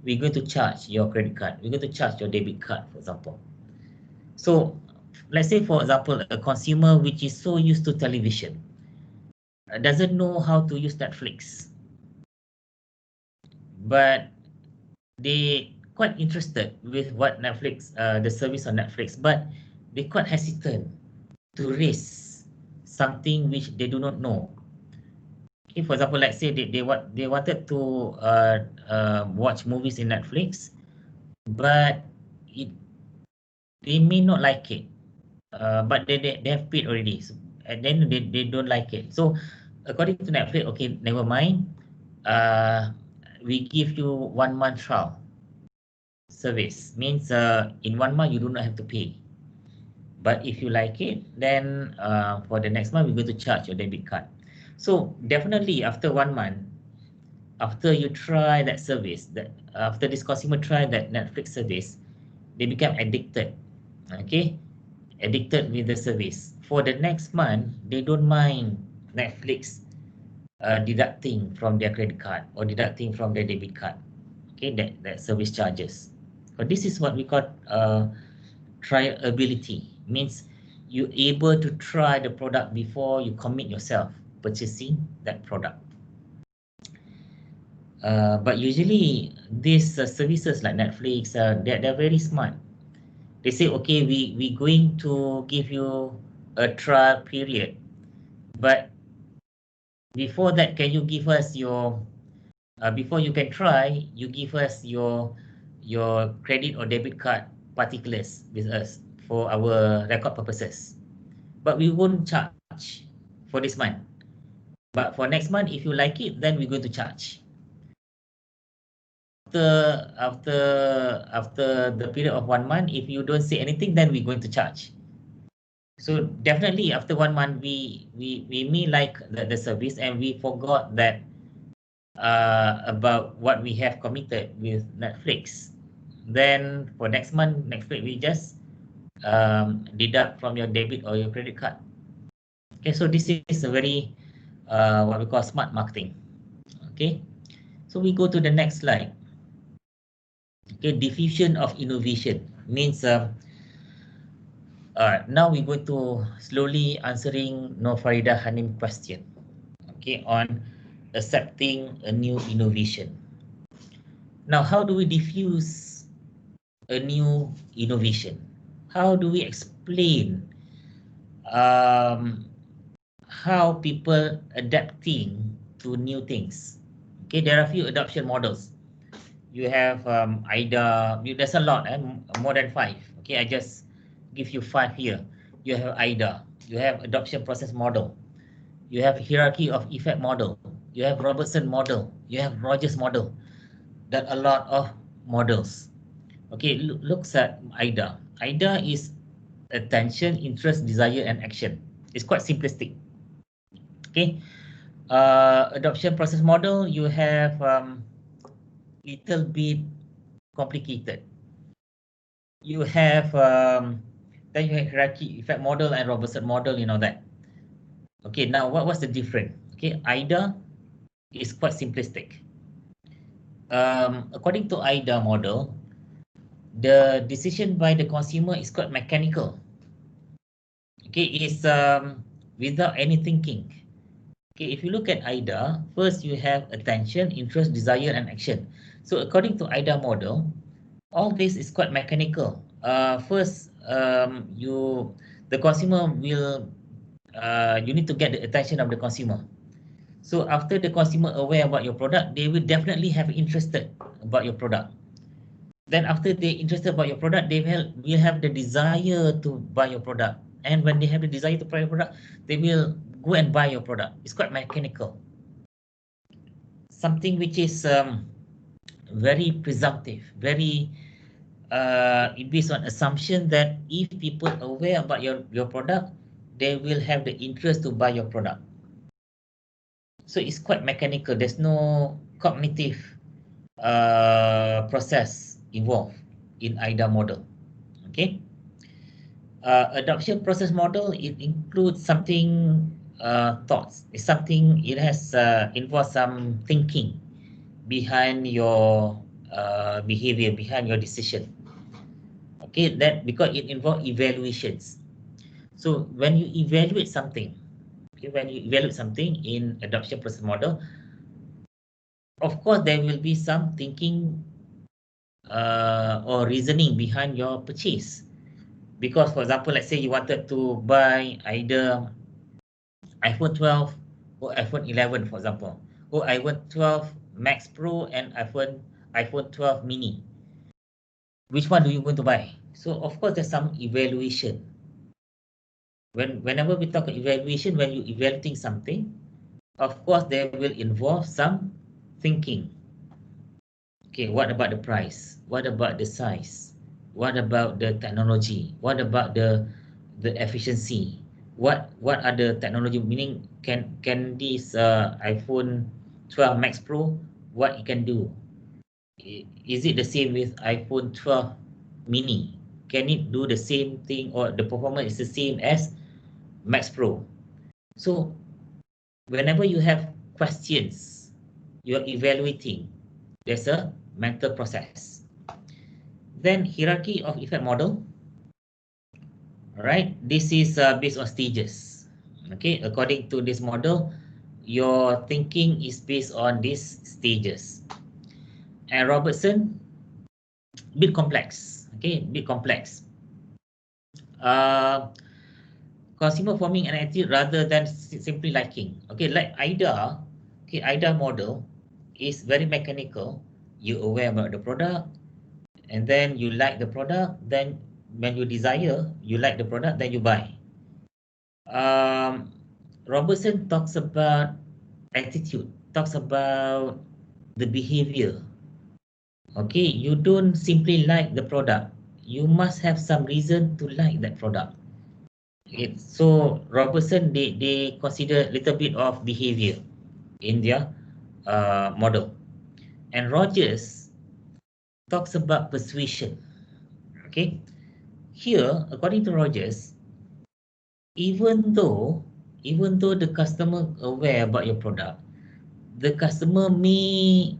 we're going to charge your credit card. We're going to charge your debit card, for example. So let's say, for example, a consumer which is so used to television doesn't know how to use Netflix, but they quite interested with what Netflix, the service on Netflix, but they quite hesitant to risk something which they do not know. Okay, for example, let's say they wanted to watch movies in Netflix, but they may not like it, but they have paid already, so, and then they don't like it. So according to Netflix, okay, never mind. We give you 1 month trial service. Means in 1 month you do not have to pay. But if you like it, then for the next month we're going to charge your debit card. So definitely after 1 month, after you try that service, after this consumer try that Netflix service, they become addicted. Okay, addicted with the service. For the next month, they don't mind Netflix deducting from their credit card or deducting from their debit card. Okay, that service charges. So this is what we call triability. Means you're able to try the product before you commit yourself purchasing that product. But usually these services like Netflix, they're very smart. They say, okay, we going to give you a trial period, but before that, can you give us your before you can try, you give us your credit or debit card particulars with us for our record purposes. But we won't charge for this month. But for next month, if you like it, then we're going to charge. After the period of 1 month, if you don't say anything, then we're going to charge. So definitely after 1 month, we may like the service, and we forgot that about what we have committed with Netflix. Then for next month, Netflix, we just deduct from your debit or your credit card. Okay, so this is a very what we call smart marketing. Okay, so we go to the next slide. Okay, diffusion of innovation means now we're going to slowly answering Farida Hanim question. Okay, on accepting a new innovation. Now, how do we diffuse a new innovation? How do we explain how people adapting to new things? Okay, there are a few adoption models. You have AIDA. There's a lot, more than 5. Okay, I just give you 5 here. You have AIDA. You have adoption process model. You have hierarchy of effect model. You have Robertson model. You have Rogers model. There are a lot of models. Okay, looks at AIDA. AIDA is attention, interest, desire, and action. It's quite simplistic. Okay, adoption process model, you have little bit complicated. You have then you have hierarchy effect model and Robertson model. You know that. Okay, now what's the difference? Okay, AIDA is quite simplistic. According to AIDA model, the decision by the consumer is quite mechanical. Okay, it's without any thinking. Okay, if you look at AIDA, first you have attention, interest, desire, and action. So according to IDA model, all this is quite mechanical. First, the consumer will you need to get the attention of the consumer. So after the consumer aware about your product, they will definitely have interested about your product. Then after they interested about your product, they will have the desire to buy your product. And when they have the desire to buy your product, they will go and buy your product. It's quite mechanical. Something which is very presumptive, very based on assumption that if people aware about your product, they will have the interest to buy your product. So it's quite mechanical. There's no cognitive process involved in IDA model. Okay. Adoption process model, it includes something thoughts. It's something, it has involves some thinking behind your behavior, behind your decision. Okay, that because it involves evaluations. So when you evaluate something, okay, when you evaluate something in adoption process model, of course there will be some thinking or reasoning behind your purchase. Because, for example, let's say you wanted to buy either iPhone 12 or iPhone 11, for example, or iPhone 12 Max Pro and iPhone 12 Mini. Which one do you want to buy? So, of course, there's some evaluation. Whenever we talk evaluation, when you evaluating something, of course, there will involve some thinking. Okay, what about the price? What about the size? What about the technology? What about the efficiency? What are the technology? Meaning, can this iPhone 12 Max Pro, what it can do? Is it the same with iPhone 12 Mini? Can it do the same thing, or the performance is the same as Max Pro? So whenever you have questions, you're evaluating, there's a mental process. Then hierarchy of effect model. All right, this is based on stages. Okay, according to this model, your thinking is based on these stages. And Robertson, bit complex. Okay, bit complex. Consumer forming an attitude rather than simply liking. Okay, like IDA, okay, IDA model is very mechanical. You aware about the product, and then you like the product. Then when you desire, you like the product, then you buy. Robertson talks about attitude, talks about the behavior. Okay, you don't simply like the product. You must have some reason to like that product. So Robertson, they consider a little bit of behavior in their model. And Rogers talks about persuasion. Okay, here, according to Rogers, even though the customer aware about your product, the customer may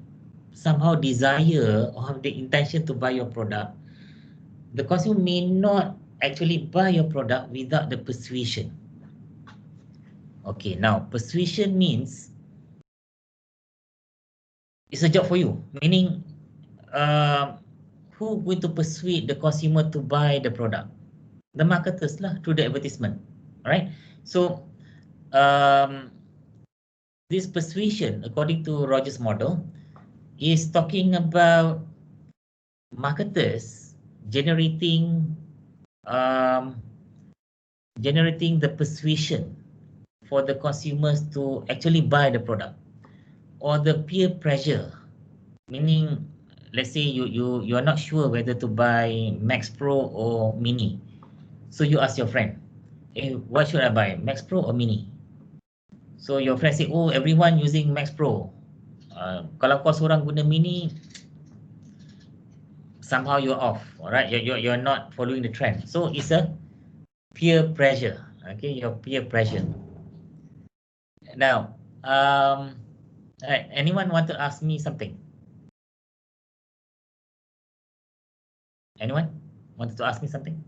somehow desire or have the intention to buy your product, the consumer may not actually buy your product without the persuasion. Okay, now persuasion means it's a job for you, meaning who going to persuade the consumer to buy the product? The marketers lah, through the advertisement. All right, so this persuasion, according to Rogers' model, is talking about marketers generating the persuasion for the consumers to actually buy the product, or the peer pressure, meaning, let's say you are not sure whether to buy Max Pro or Mini, so you ask your friend, hey, what should I buy, Max Pro or Mini? So your friend say, oh, everyone using Max Pro, kalau kau seorang guna Mini, somehow you're off. All right, you're not following the trend. So it's a peer pressure. Okay, your peer pressure. Now, all right, anyone want to ask me something? Anyone wanted to ask me something?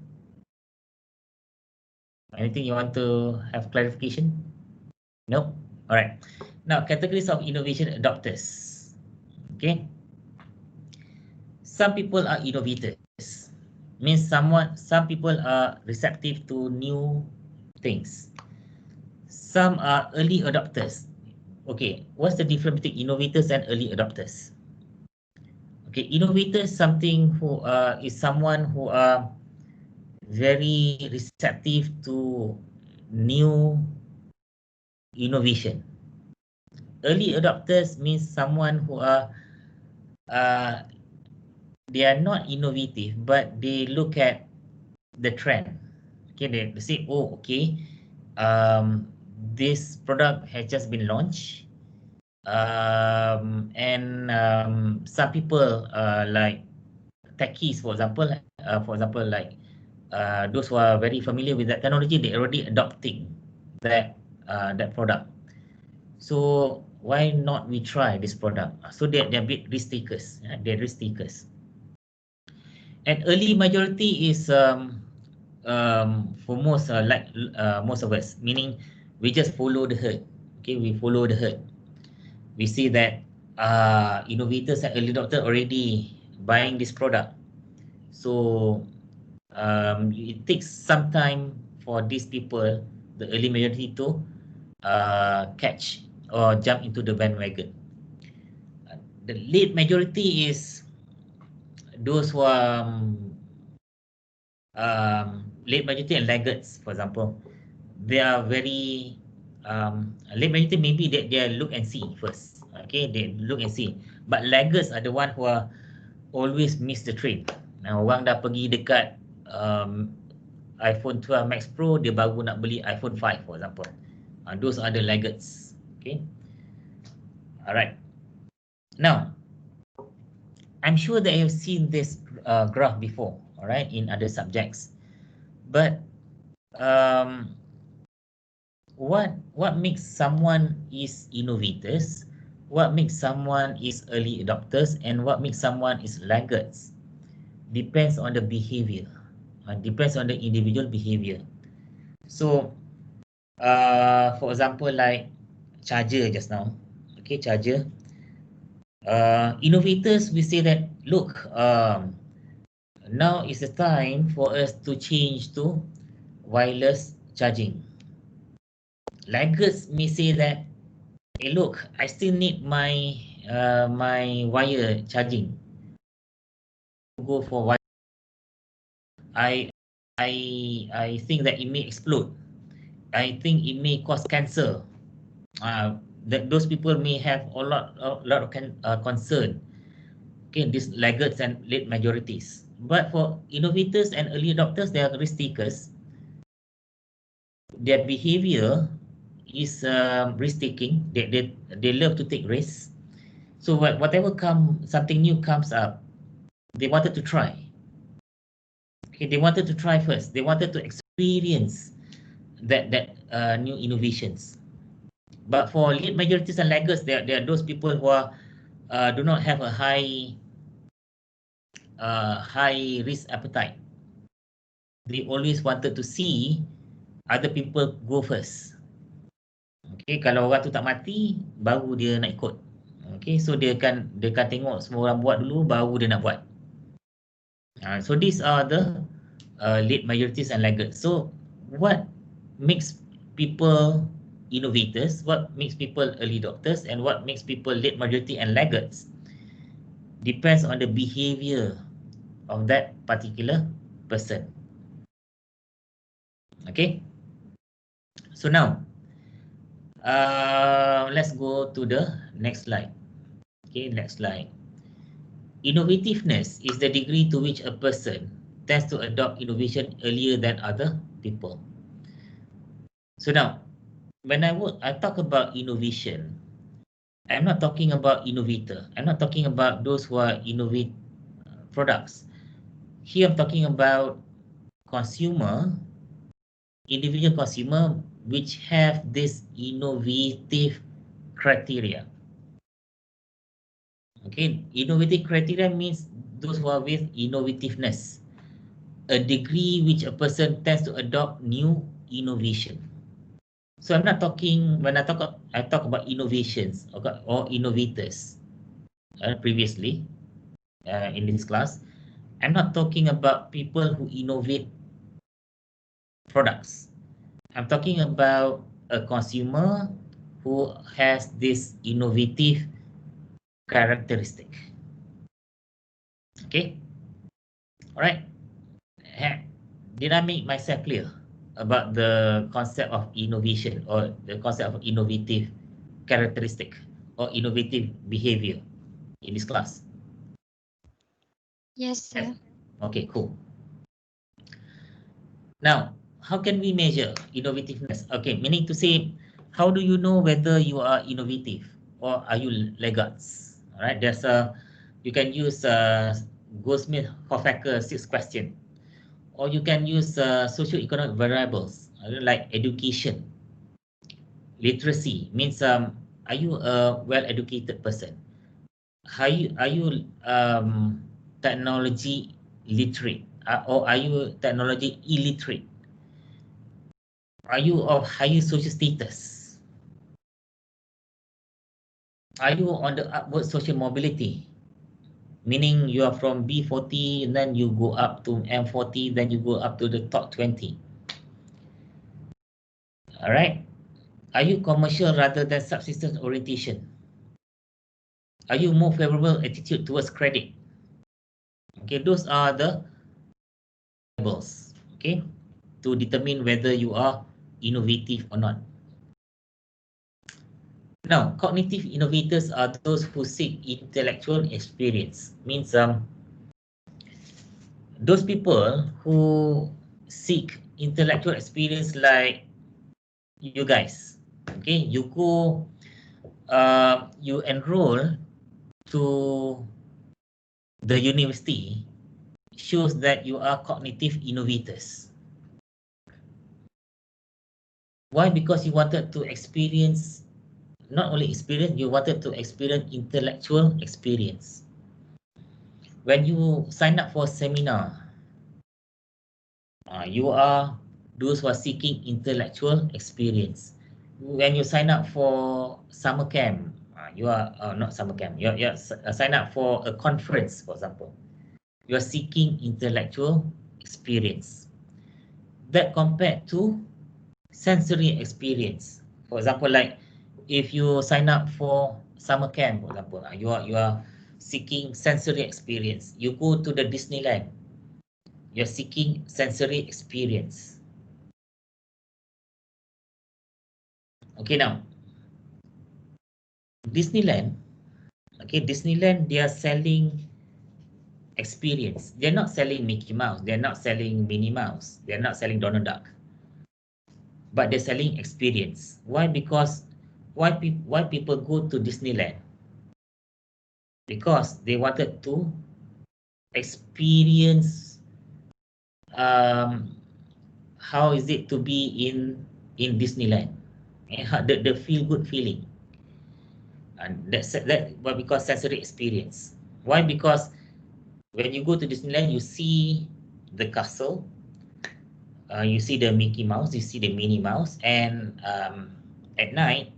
Anything you want to have clarification? No? All right. Now, categories of innovation adopters. Okay. some people are innovators. Means some people are receptive to new things. Some are early adopters. Okay, what's the difference between innovators and early adopters? Okay, innovators is someone who are very receptive to new innovation. Early adopters means someone who are they are not innovative, but they look at the trend. Okay, they say, oh, okay, this product has just been launched, and some people like techies, for example, like those who are very familiar with that technology, they already adopting that product. So why not we try this product? So they're a bit risk takers. They're risk takers. And early majority is for most most of us, meaning we just follow the herd. Okay, we follow the herd. We see that innovators and early adopters already buying this product. So it takes some time for these people, the early majority, to catch or jump into the bandwagon. The late majority is those who are late majority and laggards, for example. They are very late majority, maybe they look and see first. Okay, they look and see. But laggards are the one who are always miss the train. Nah, orang dah pergi dekat iPhone 12 Max Pro, dia baru nak beli iPhone 5, for example. Those are the laggards. Okay. Alright. Now, I'm sure that you have seen this graph before, all right, in other subjects. But what makes someone is innovators, what makes someone is early adopters, and what makes someone is laggards depends on the behavior, depends on the individual behavior. So, for example, like charger just now, okay, charger. Innovators, we say that, look, now is the time for us to change to wireless charging. Laggards may say that, hey, look, I still need my my wire charging. Go for wire. I think that it may explode. I think it may cause cancer. That those people may have a lot of concern. Okay, these laggards and late majorities. But for innovators and early adopters, they are risk takers. Their behavior is risk taking. They love to take risks. So whatever something new comes up, they wanted to try. Okay, they wanted to try first. They wanted to experience that new innovations. But for late majorities and laggards, there are those people who are do not have a high risk appetite. They always wanted to see other people go first. Okay, kalau orang tu tak mati, baru dia nak ikut. Okay, so dia akan tengok semua orang buat dulu, baru dia nak buat. So these are the late majorities and laggards. So what makes people innovators, what makes people early adopters, and what makes people late majority and laggards depends on the behavior of that particular person. Okay, so now let's go to the next slide. Okay, next slide. Innovativeness is the degree to which a person tends to adopt innovation earlier than other people. So now, when I talk about innovation, I'm not talking about innovator. I'm not talking about those who are innovate products. Here I'm talking about consumer, individual consumer, which have this innovative criteria. Okay, innovative criteria means those who are with innovativeness, a degree which a person tends to adopt new innovation. So I'm not talking, when I talk about innovations or innovators previously. in this class. I'm not talking about people who innovate products. I'm talking about a consumer who has this innovative characteristic. Okay, all right. Did I make myself clear about the concept of innovation or the concept of innovative characteristic or innovative behavior in this class? Yes, sir. Okay, cool. Now, how can we measure innovativeness? Okay, meaning to say, how do you know whether you are innovative or are you laggards? All right, you can use Goldsmith-Hoffacker 6 question, or you can use socio-economic variables like education, literacy. Means are you a well-educated person? Are you technology literate, or are you technology illiterate? Are you of higher social status? Are you on the upward social mobility? Meaning you are from B40 and then you go up to M40, then you go up to the top 20. All right. Are you commercial rather than subsistence orientation? Are you more favorable attitude towards credit? Okay, those are the variables, okay, to determine whether you are innovative or not. Now, cognitive innovators are those who seek intellectual experience. Means those people who seek intellectual experience like you guys. Okay, you enroll to the university shows that you are cognitive innovators. Why? Because you wanted to experience, not only experience, you wanted to experience intellectual experience. When you sign up for a seminar, you are those who are seeking intellectual experience. When you sign up for summer camp, you are not summer camp. You sign up for a conference, for example. You are seeking intellectual experience. That compared to sensory experience. For example, like if you sign up for summer camp, for example, you are seeking sensory experience. You go to the Disneyland. You're seeking sensory experience. Okay, now Disneyland. Okay, Disneyland, they are selling experience. They're not selling Mickey Mouse. They're not selling Minnie Mouse. They're not selling Donald Duck. But they're selling experience. Why? Because why people go to Disneyland? Because they wanted to experience how is it to be in Disneyland, and the feel good feeling. And that what we call sensory experience. Why? Because when you go to Disneyland, you see the castle, you see the Mickey Mouse, you see the Minnie Mouse, and at night,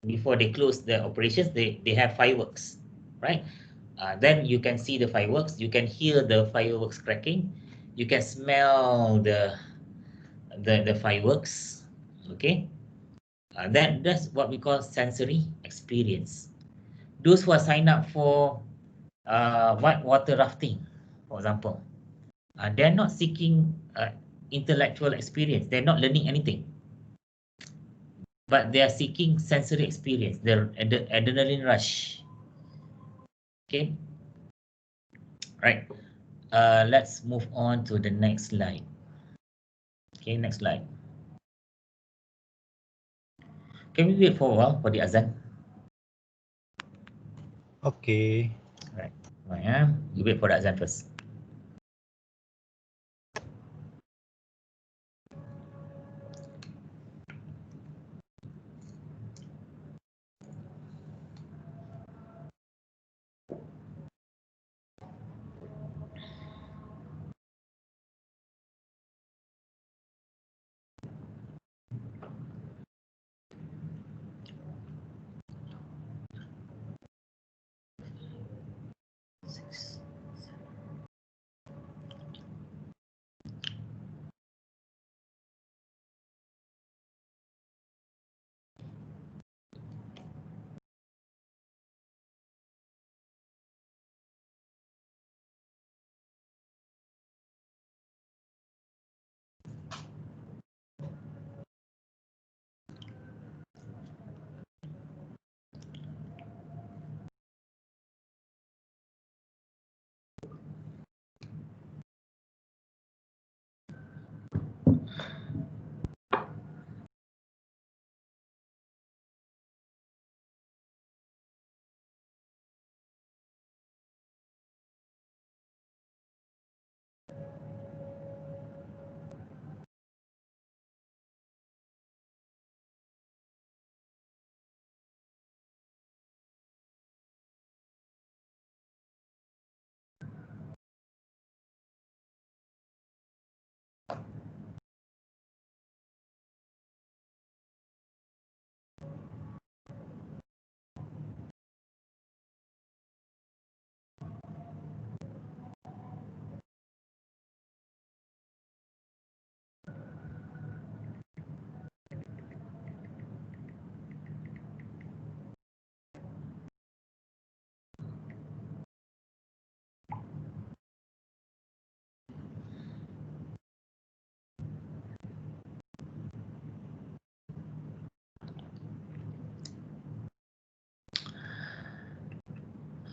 before they close the operations, they have fireworks, right? Then you can see the fireworks, you can hear the fireworks cracking, you can smell the fireworks, okay? That's what we call sensory experience. Those who are signed up for whitewater rafting, for example, they're not seeking intellectual experience. They're not learning anything, but they are seeking sensory experience. The adrenaline rush. Okay, right. Let's move on to the next slide. Okay, next slide. Can we wait for a while for the azan? Okay. Right. Right. You wait for the azan first.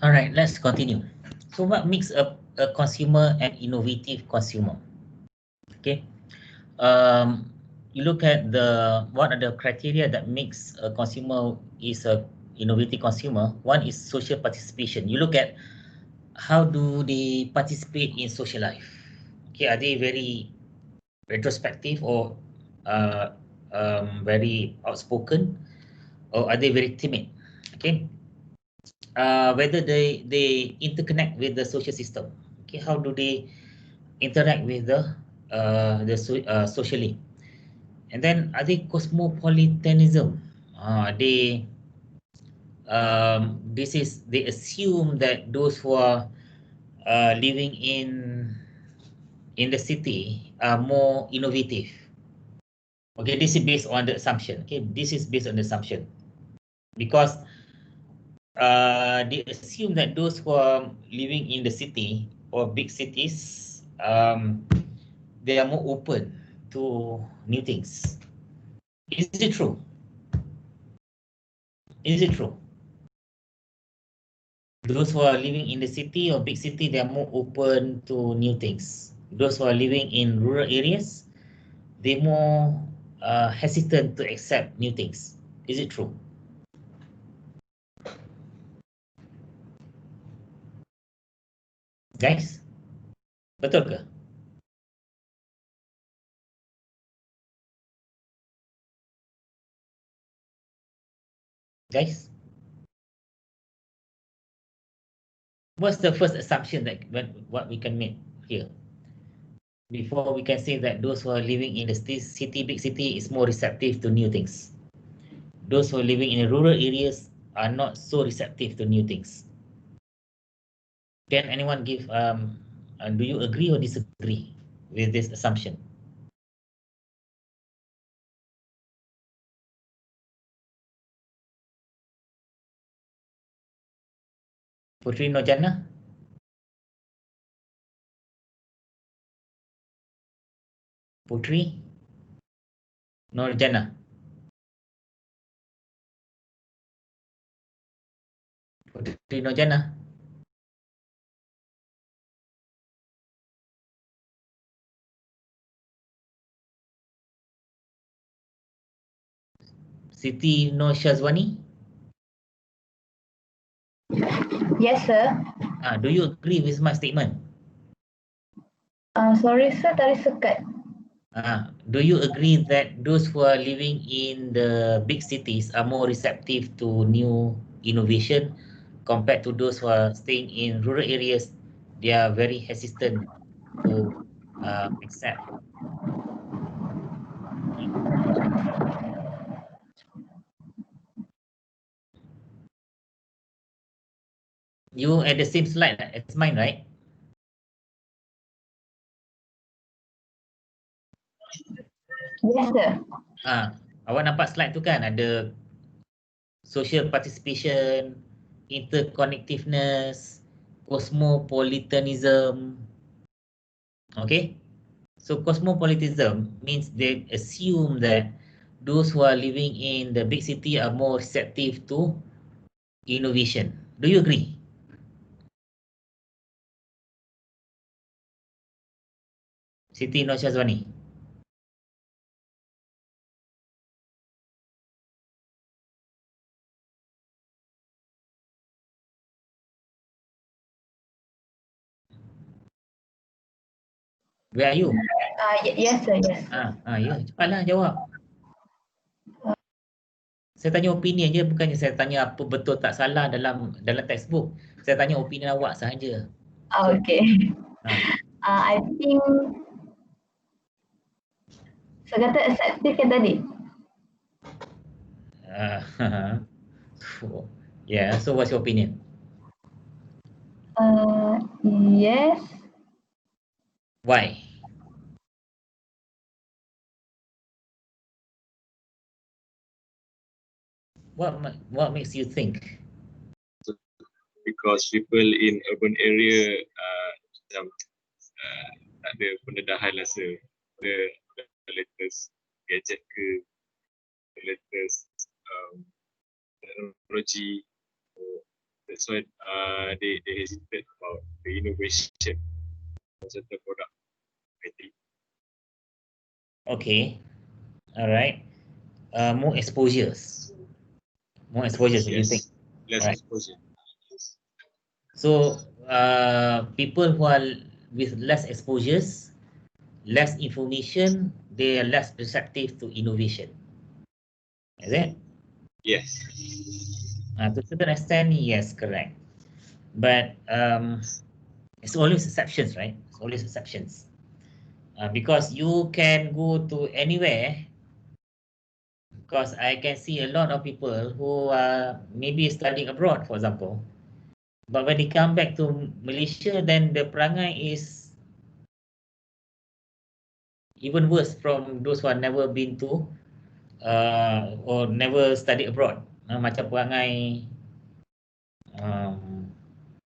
All right, let's continue. So what makes a consumer an innovative consumer? Okay. You look at what are the criteria that makes a consumer is a innovative consumer. One is social participation. You look at how do they participate in social life. Okay, are they very retrospective or very outspoken, or are they very timid? Okay, whether they interconnect with the social system. Okay, how do they interact with socially? And then are they cosmopolitanism? They they assume that those who are living in the city are more innovative. Okay, this is based on the assumption. Okay, this is based on the assumption because they assume that those who are living in the city or big cities, they are more open to new things. Is it true? Is it true? Those who are living in the city or big city, they are more open to new things. Those who are living in rural areas, they more hesitant to accept new things. Is it true? Guys, betul ke? Guys, what's the first assumption that what we can make here before we can say that those who are living in the city, big city, is more receptive to new things? Those who are living in the rural areas are not so receptive to new things. Can anyone give do you agree or disagree with this assumption? Putri Nojana? Putri Nurjana? Putri Nurjana? Siti Nur Syazwani? Yes, sir. Do you agree with my statement? Sorry, sir, tadi sekat. Do you agree that those who are living in the big cities are more receptive to new innovation compared to those who are staying in rural areas? They are very hesitant to accept. You at the same slide as mine, right? Yes, sir. Awak nampak slide tu kan, ada social participation, interconnectiveness, cosmopolitanism. Okay, so cosmopolitanism means they assume that those who are living in the big city are more receptive to innovation. Do you agree? Siti Nur Syazwani? Where are you? Yes, sir, yes. Ya, cepatlah jawab. Saya tanya opinion je, bukannya saya tanya apa betul tak salah dalam textbook. Saya tanya opinion awak sahaja. Okay. I think saya kata acceptive kan tadi. Yeah, so what's your opinion? Yes. Why? What makes you think? Because people in urban area macam tak ada pendedahan rasa the latest gadget ke, the latest technology, That's why they hesitate about the innovation of certain product. I think. Okay. All right. More exposures. More exposures, you think? Less Right. exposure. So, people who are with less exposures, less information, they are less receptive to innovation. Is it? Yes. To a certain extent, yes, correct. But it's always exceptions, right? It's always exceptions. Because you can go to anywhere. Because I can see a lot of people who are maybe studying abroad, for example. But when they come back to Malaysia, then the perangai is even worse from those who have never been to or never studied abroad. Macam perangai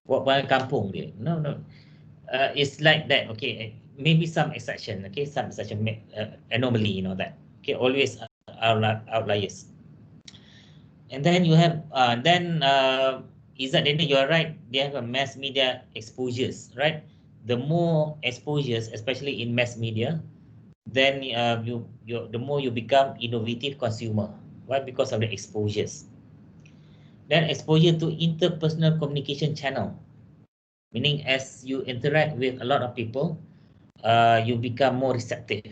buat perangai kampung dia. No, no. It's like that. Okay, maybe some exception. Okay, some such a anomaly. You know that. Okay, always outliers. And then you have Izzat Daniel, you're right. They have a mass media exposures, right? The more exposures, especially in mass media, then the more you become innovative consumer. Why? Because of the exposures. Then exposure to interpersonal communication channel, meaning as you interact with a lot of people, you become more receptive.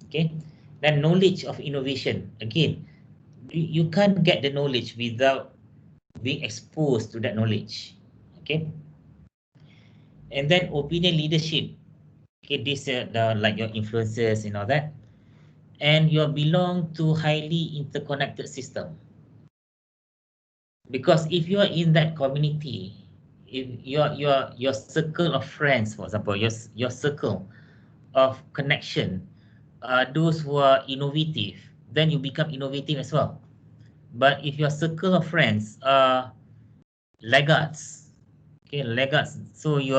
Okay. Then knowledge of innovation. Again, you can't get the knowledge without being exposed to that knowledge. Okay. And then opinion leadership. Okay, this like your influences and all that. And you belong to highly interconnected system. Because if you are in that community, if your circle of friends, for example, your circle of connection, those who are innovative, then you become innovative as well. But if your circle of friends are laggards, okay, laggards, so you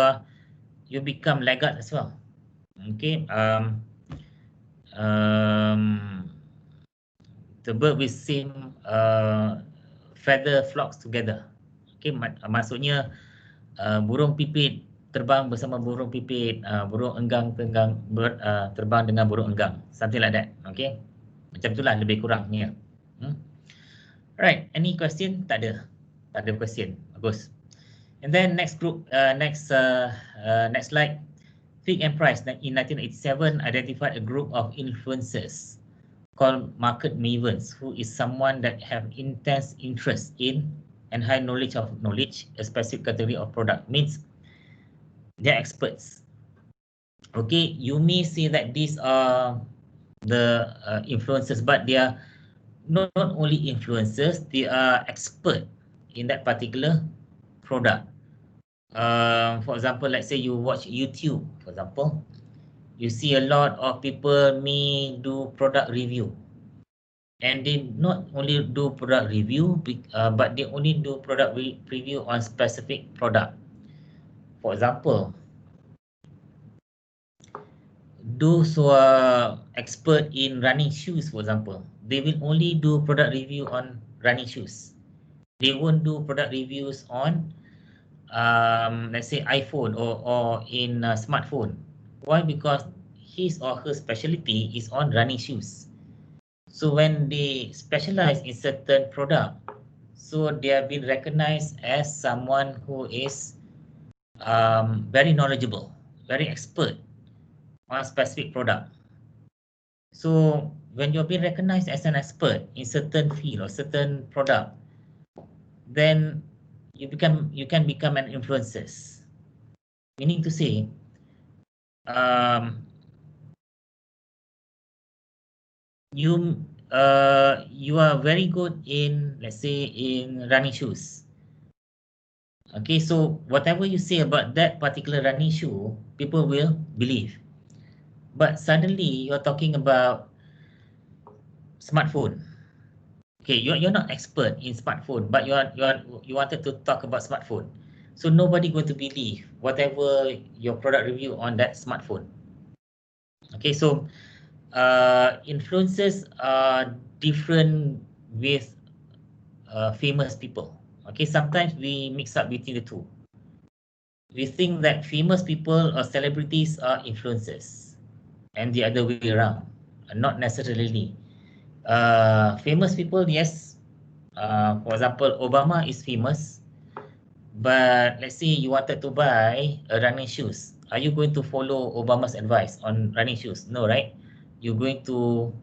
become laggard as well. Okay. The bird with same feather flocks together. Okay, maksudnya burung pipit terbang bersama burung pipit, burung enggang terbang dengan burung enggang, something like that. Okay, macam itulah lebih kurangnya. Right, any question? Tak ada question. Bagus. And then next group, next slide. Fig and Price in 1987 identified a group of influencers called market mavens, who is someone that have intense interest in and high knowledge of a specific category of product. Means they're experts. Okay, you may say that these are the influencers, but they are not only influencers, they are expert in that particular product. For example, let's say you watch YouTube, for example, you see a lot of people may do product review, and they not only do product review, but they only do product review on specific product. For example, those who are expert in running shoes, for example, they will only do product review on running shoes. They won't do product reviews on let's say iPhone or in a smartphone. Why? Because his or her specialty is on running shoes. So when they specialize in certain product, so they have been recognized as someone who is very knowledgeable, very expert on a specific product. So when you're being recognized as an expert in certain field or certain product, then you can become an influencer. Meaning to say, you are very good in, let's say, in running shoes. Okay, so whatever you say about that particular running shoe, people will believe. But suddenly you're talking about smartphone. Okay, you're not expert in smartphone, but you wanted to talk about smartphone. So nobody going to believe whatever your product review on that smartphone. Okay, so influencers are different with famous people. Okay, sometimes we mix up between the two. We think that famous people or celebrities are influencers, and the other way around. Not necessarily. Famous people, yes. For example, Obama is famous, but let's say you wanted to buy a running shoes. Are you going to follow Obama's advice on running shoes? No, right? You're going to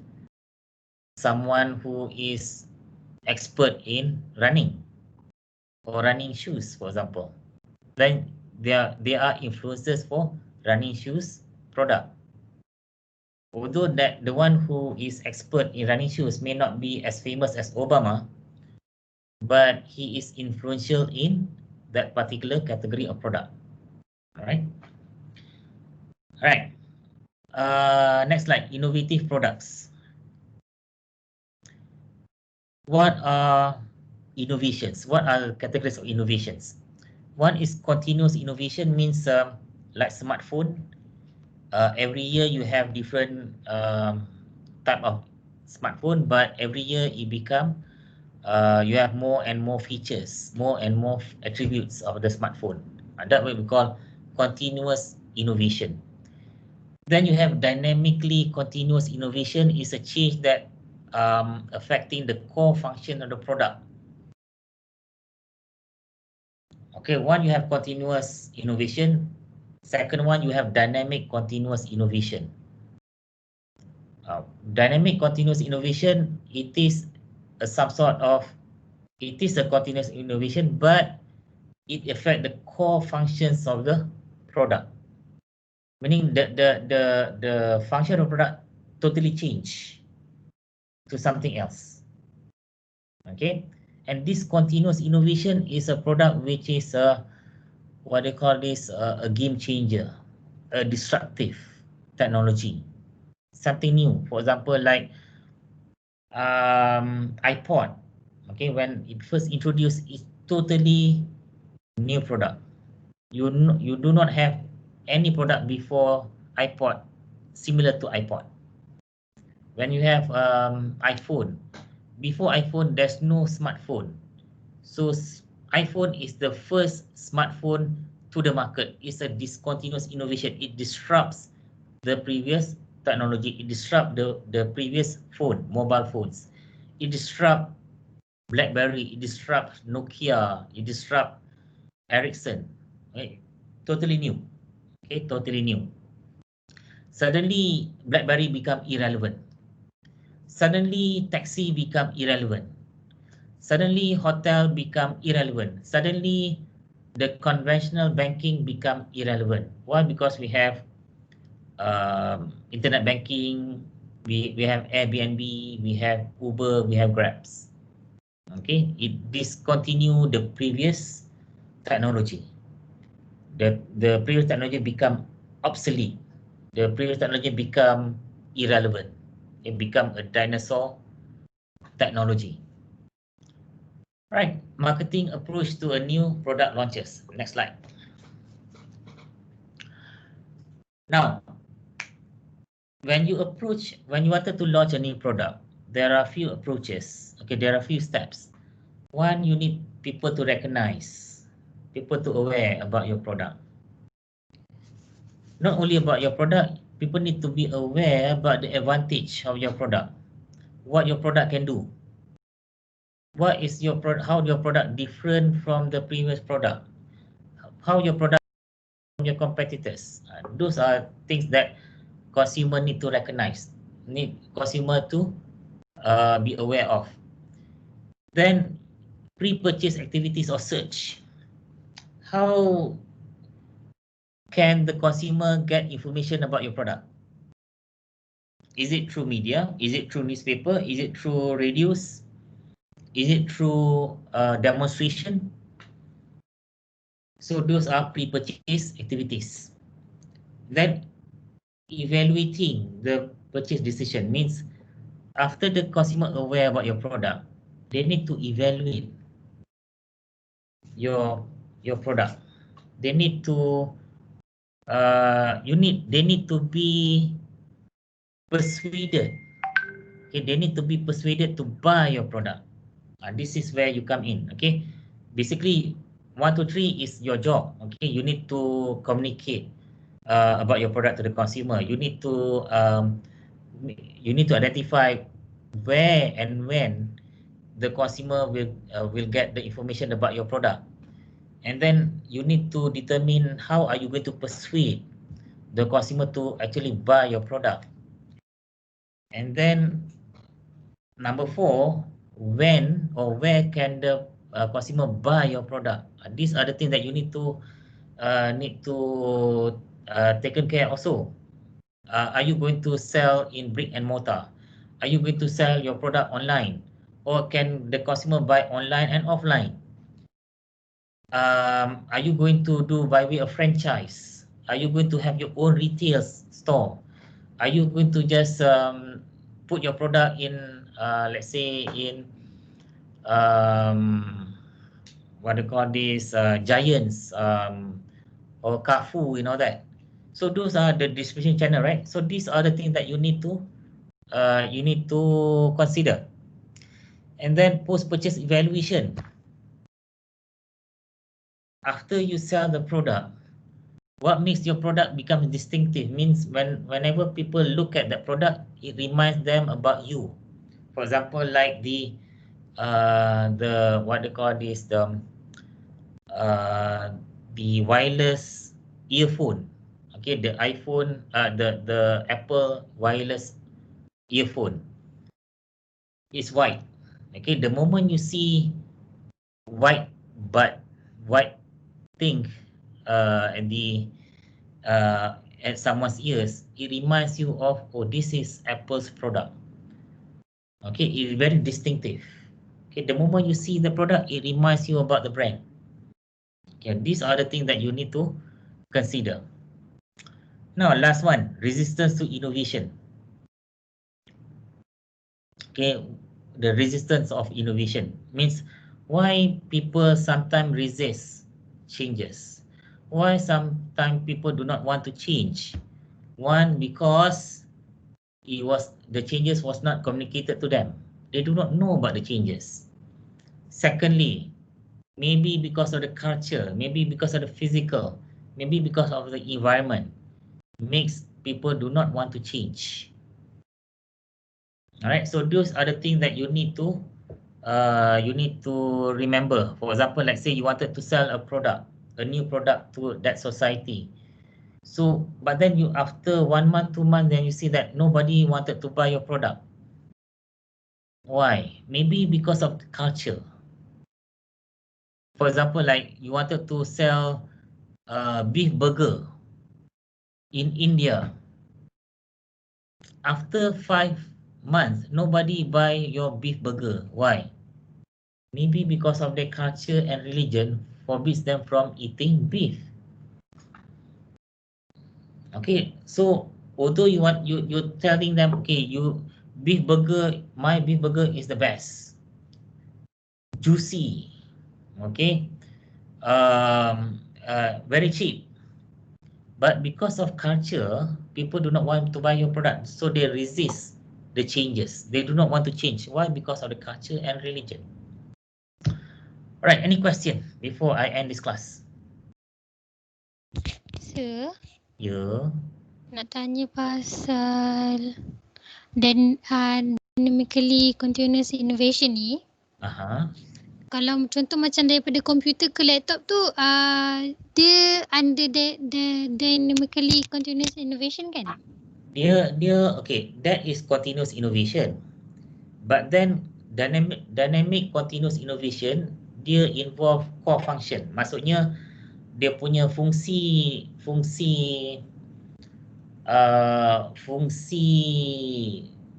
someone who is expert in running or running shoes, for example. Then they are influencers for running shoes product. Although that the one who is expert in running shoes may not be as famous as Obama, but he is influential in that particular category of product. All right. All right. Next slide, innovative products. What are innovations? What are categories of innovations? One is continuous innovation, means like smartphone. Every year you have different type of smartphone, but every year it become you have more and more features, more and more attributes of the smartphone. That what we call continuous innovation. Then you have dynamically continuous innovation, is a change that affecting the core function of the product. Okay, one, you have continuous innovation. Second one, you have dynamic continuous innovation. Dynamic continuous innovation, it is a continuous innovation, but it affects the core functions of the product. Meaning the function of product totally change to something else. Okay, and this continuous innovation is a product which is what they call this a game changer, a disruptive technology, something new. For example, like iPod. Okay, when it first introduced, it's totally new product. You do not have any product before iPod similar to iPod. When you have iPhone, before iPhone there's no smartphone, so iPhone is the first smartphone to the market. It's a discontinuous innovation. It disrupts the previous technology. It disrupts the previous phone, mobile phones. It disrupts BlackBerry. It disrupts Nokia. It disrupts Ericsson. Okay? Totally new. Okay, totally new. Suddenly, BlackBerry become irrelevant. Suddenly, taxi become irrelevant. Suddenly, hotel become irrelevant. Suddenly, the conventional banking become irrelevant. Why? Because we have internet banking, we have Airbnb, we have Uber, we have Grabs. Okay, it discontinue the previous technology. The previous technology become obsolete. The previous technology become irrelevant. It become a dinosaur technology. Right, marketing approach to a new product launches. Next slide. Now, when you wanted to launch a new product, there are a few approaches. Okay, there are a few steps. One, you need people to recognize, people to aware about your product. Not only about your product, people need to be aware about the advantage of your product, what your product can do. What is your product? How your product different from the previous product? How your product from your competitors? Those are things that consumer need to recognize, need consumer to be aware of. Then pre-purchase activities or search. How can the consumer get information about your product? Is it through media? Is it through newspaper? Is it through radios? Is it through demonstration? So those are pre-purchase activities. Then evaluating the purchase decision means after the consumer aware about your product, they need to evaluate your product. They need to they need to be persuaded. Okay, they need to be persuaded to buy your product. This is where you come in. Okay, basically 1, 2, 3 is your job. Okay, you need to communicate about your product to the consumer. You need to identify where and when the consumer will get the information about your product, and then you need to determine how are you going to persuade the consumer to actually buy your product. And then number 4, when or where can the consumer buy your product? These are the things that you need to taken care also. Are you going to sell in brick and mortar? Are you going to sell your product online, or can the consumer buy online and offline? Are you going to do by way of franchise? Are you going to have your own retail store? Are you going to just put your product in, let's say, in what do you call this, Giants or Carrefour, you know that? So those are the distribution channel, right? So these are the things that you need to consider. And then post-purchase evaluation. After you sell the product, what makes your product become distinctive means whenever people look at that product, it reminds them about you. For example, like the what they call this, the wireless earphone. Okay, the iPhone, the Apple wireless earphone is white. Okay, the moment you see white thing at someone's ears, it reminds you of, oh, this is Apple's product. Okay, it's very distinctive. Okay, the moment you see the product, it reminds you about the brand. Okay, these are the things that you need to consider. Now, last one, resistance to innovation. Okay, the resistance of innovation means why people sometimes resist changes. Why sometimes people do not want to change? One, because the changes was not communicated to them. They do not know about the changes. Secondly, maybe because of the culture, maybe because of the physical, maybe because of the environment, makes people do not want to change. All right, so those are the things that you need to remember. For example, let's say you wanted to sell a new product to that society. So, but then after 1 month, 2 months, then you see that nobody wanted to buy your product. Why? Maybe because of the culture. For example, like you wanted to sell beef burger in India. After 5 months, nobody buy your beef burger. Why? Maybe because of their culture and religion forbids them from eating beef. Okay, so although you're telling them, okay, my beef burger is the best, juicy, okay, very cheap, but because of culture, people do not want to buy your product, so they resist the changes. They do not want to change. Why? Because of the culture and religion. All right, any question before I end this class? Sir, Ya. nak tanya pasal dynamically continuous innovation ni. Aha. Kalau contoh macam daripada komputer ke laptop tu, dia under the dynamically continuous innovation kan? Dia okay, that is continuous innovation. But then dynamic continuous innovation, dia involve core function. Maksudnya dia punya fungsi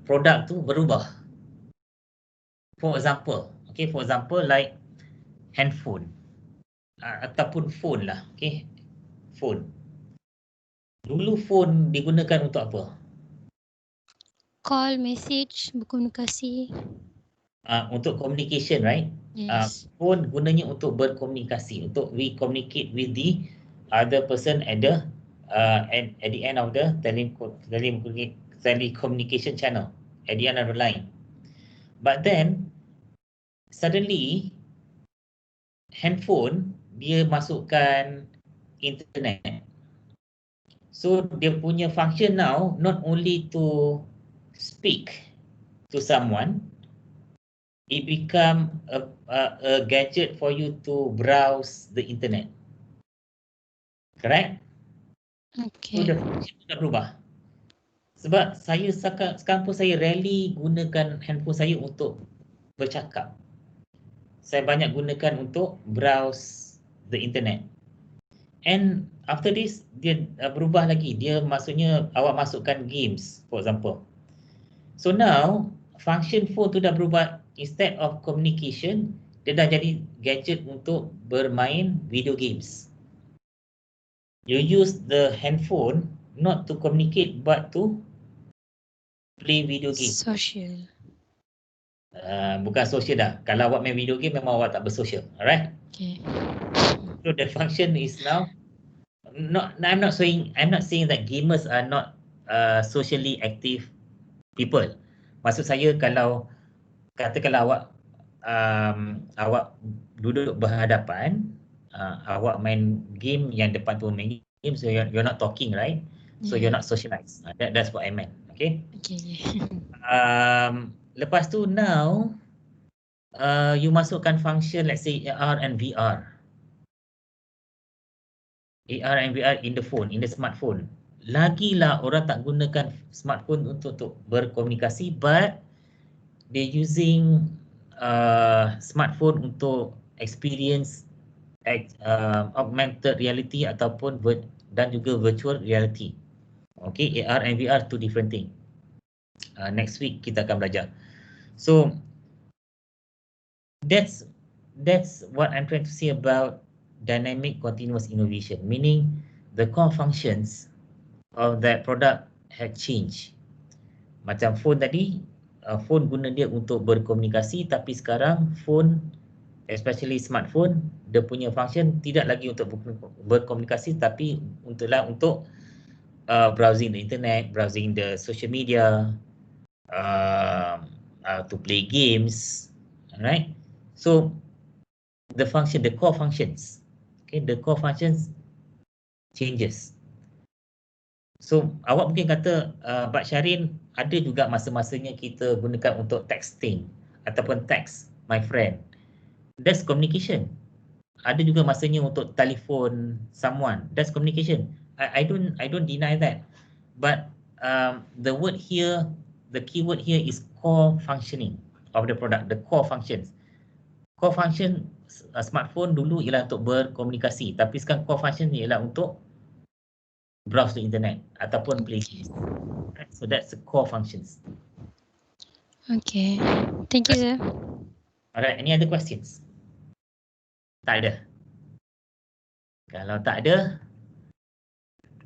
produk tu berubah. For example, like handphone ataupun phone lah, okay, phone. Dulu phone digunakan untuk apa? Call, message, berkomunikasi. Untuk communication, right? Yes. Phone gunanya untuk berkomunikasi, untuk we communicate with the other person at the end of the telecommunication channel, at the end of the line. But then suddenly handphone dia masukkan internet. So dia punya function now not only to speak to someone, it become a gadget for you to browse the internet. Correct? So Okay. the function sudah berubah. Sebab saya sekarang pun saya rarely gunakan handphone saya untuk bercakap. Saya banyak gunakan untuk browse the internet. And after this, dia berubah lagi. Dia maksudnya awak masukkan games, for example. So now, function phone tu dah berubah. Instead of communication, dia dah jadi gadget untuk bermain video games. You use the handphone not to communicate but to play video game. Social. Bukan social dah. Kalau awak main video game memang awak tak bersosial. Alright? Okay. So the function is now I'm not saying that gamers are not socially active people. Maksud saya kalau awak duduk berhadapan, awak main game yang depan tu main game, so you're not talking, right? So you're not socialized. That's what I meant. Okay. Okay. Lepas tu now you masukkan function, let's say AR and VR. AR and VR in the phone, in the smartphone. Lagilah orang tak gunakan smartphone untuk berkomunikasi, but they using smartphone untuk experience augmented reality ataupun dan juga virtual reality. Okay, AR and VR two different thing. Next week kita akan belajar. So that's what I'm trying to say about dynamic continuous innovation, meaning the core functions of that product had changed. Macam phone tadi, phone guna dia untuk berkomunikasi, tapi sekarang phone, especially smartphone, dia punya function tidak lagi untuk berkomunikasi, tapi untuk browsing the internet, browsing the social media, to play games, alright? So the core functions, okay, the core functions changes. So awak mungkin kata, Pak Syarin, ada juga masa-masanya kita gunakan untuk texting ataupun text my friend. That's communication. Ada juga masanya untuk telefon someone. That's communication. I don't deny that. But the word here, the keyword here is core functioning of the product, the core functions. Core function smartphone dulu ialah untuk berkomunikasi, tapi sekarang core function ialah untuk browse the internet ataupun play games. So that's the core functions. Okay. Thank you, sir. Alright, any other questions? Tak ada. Kalau tak ada,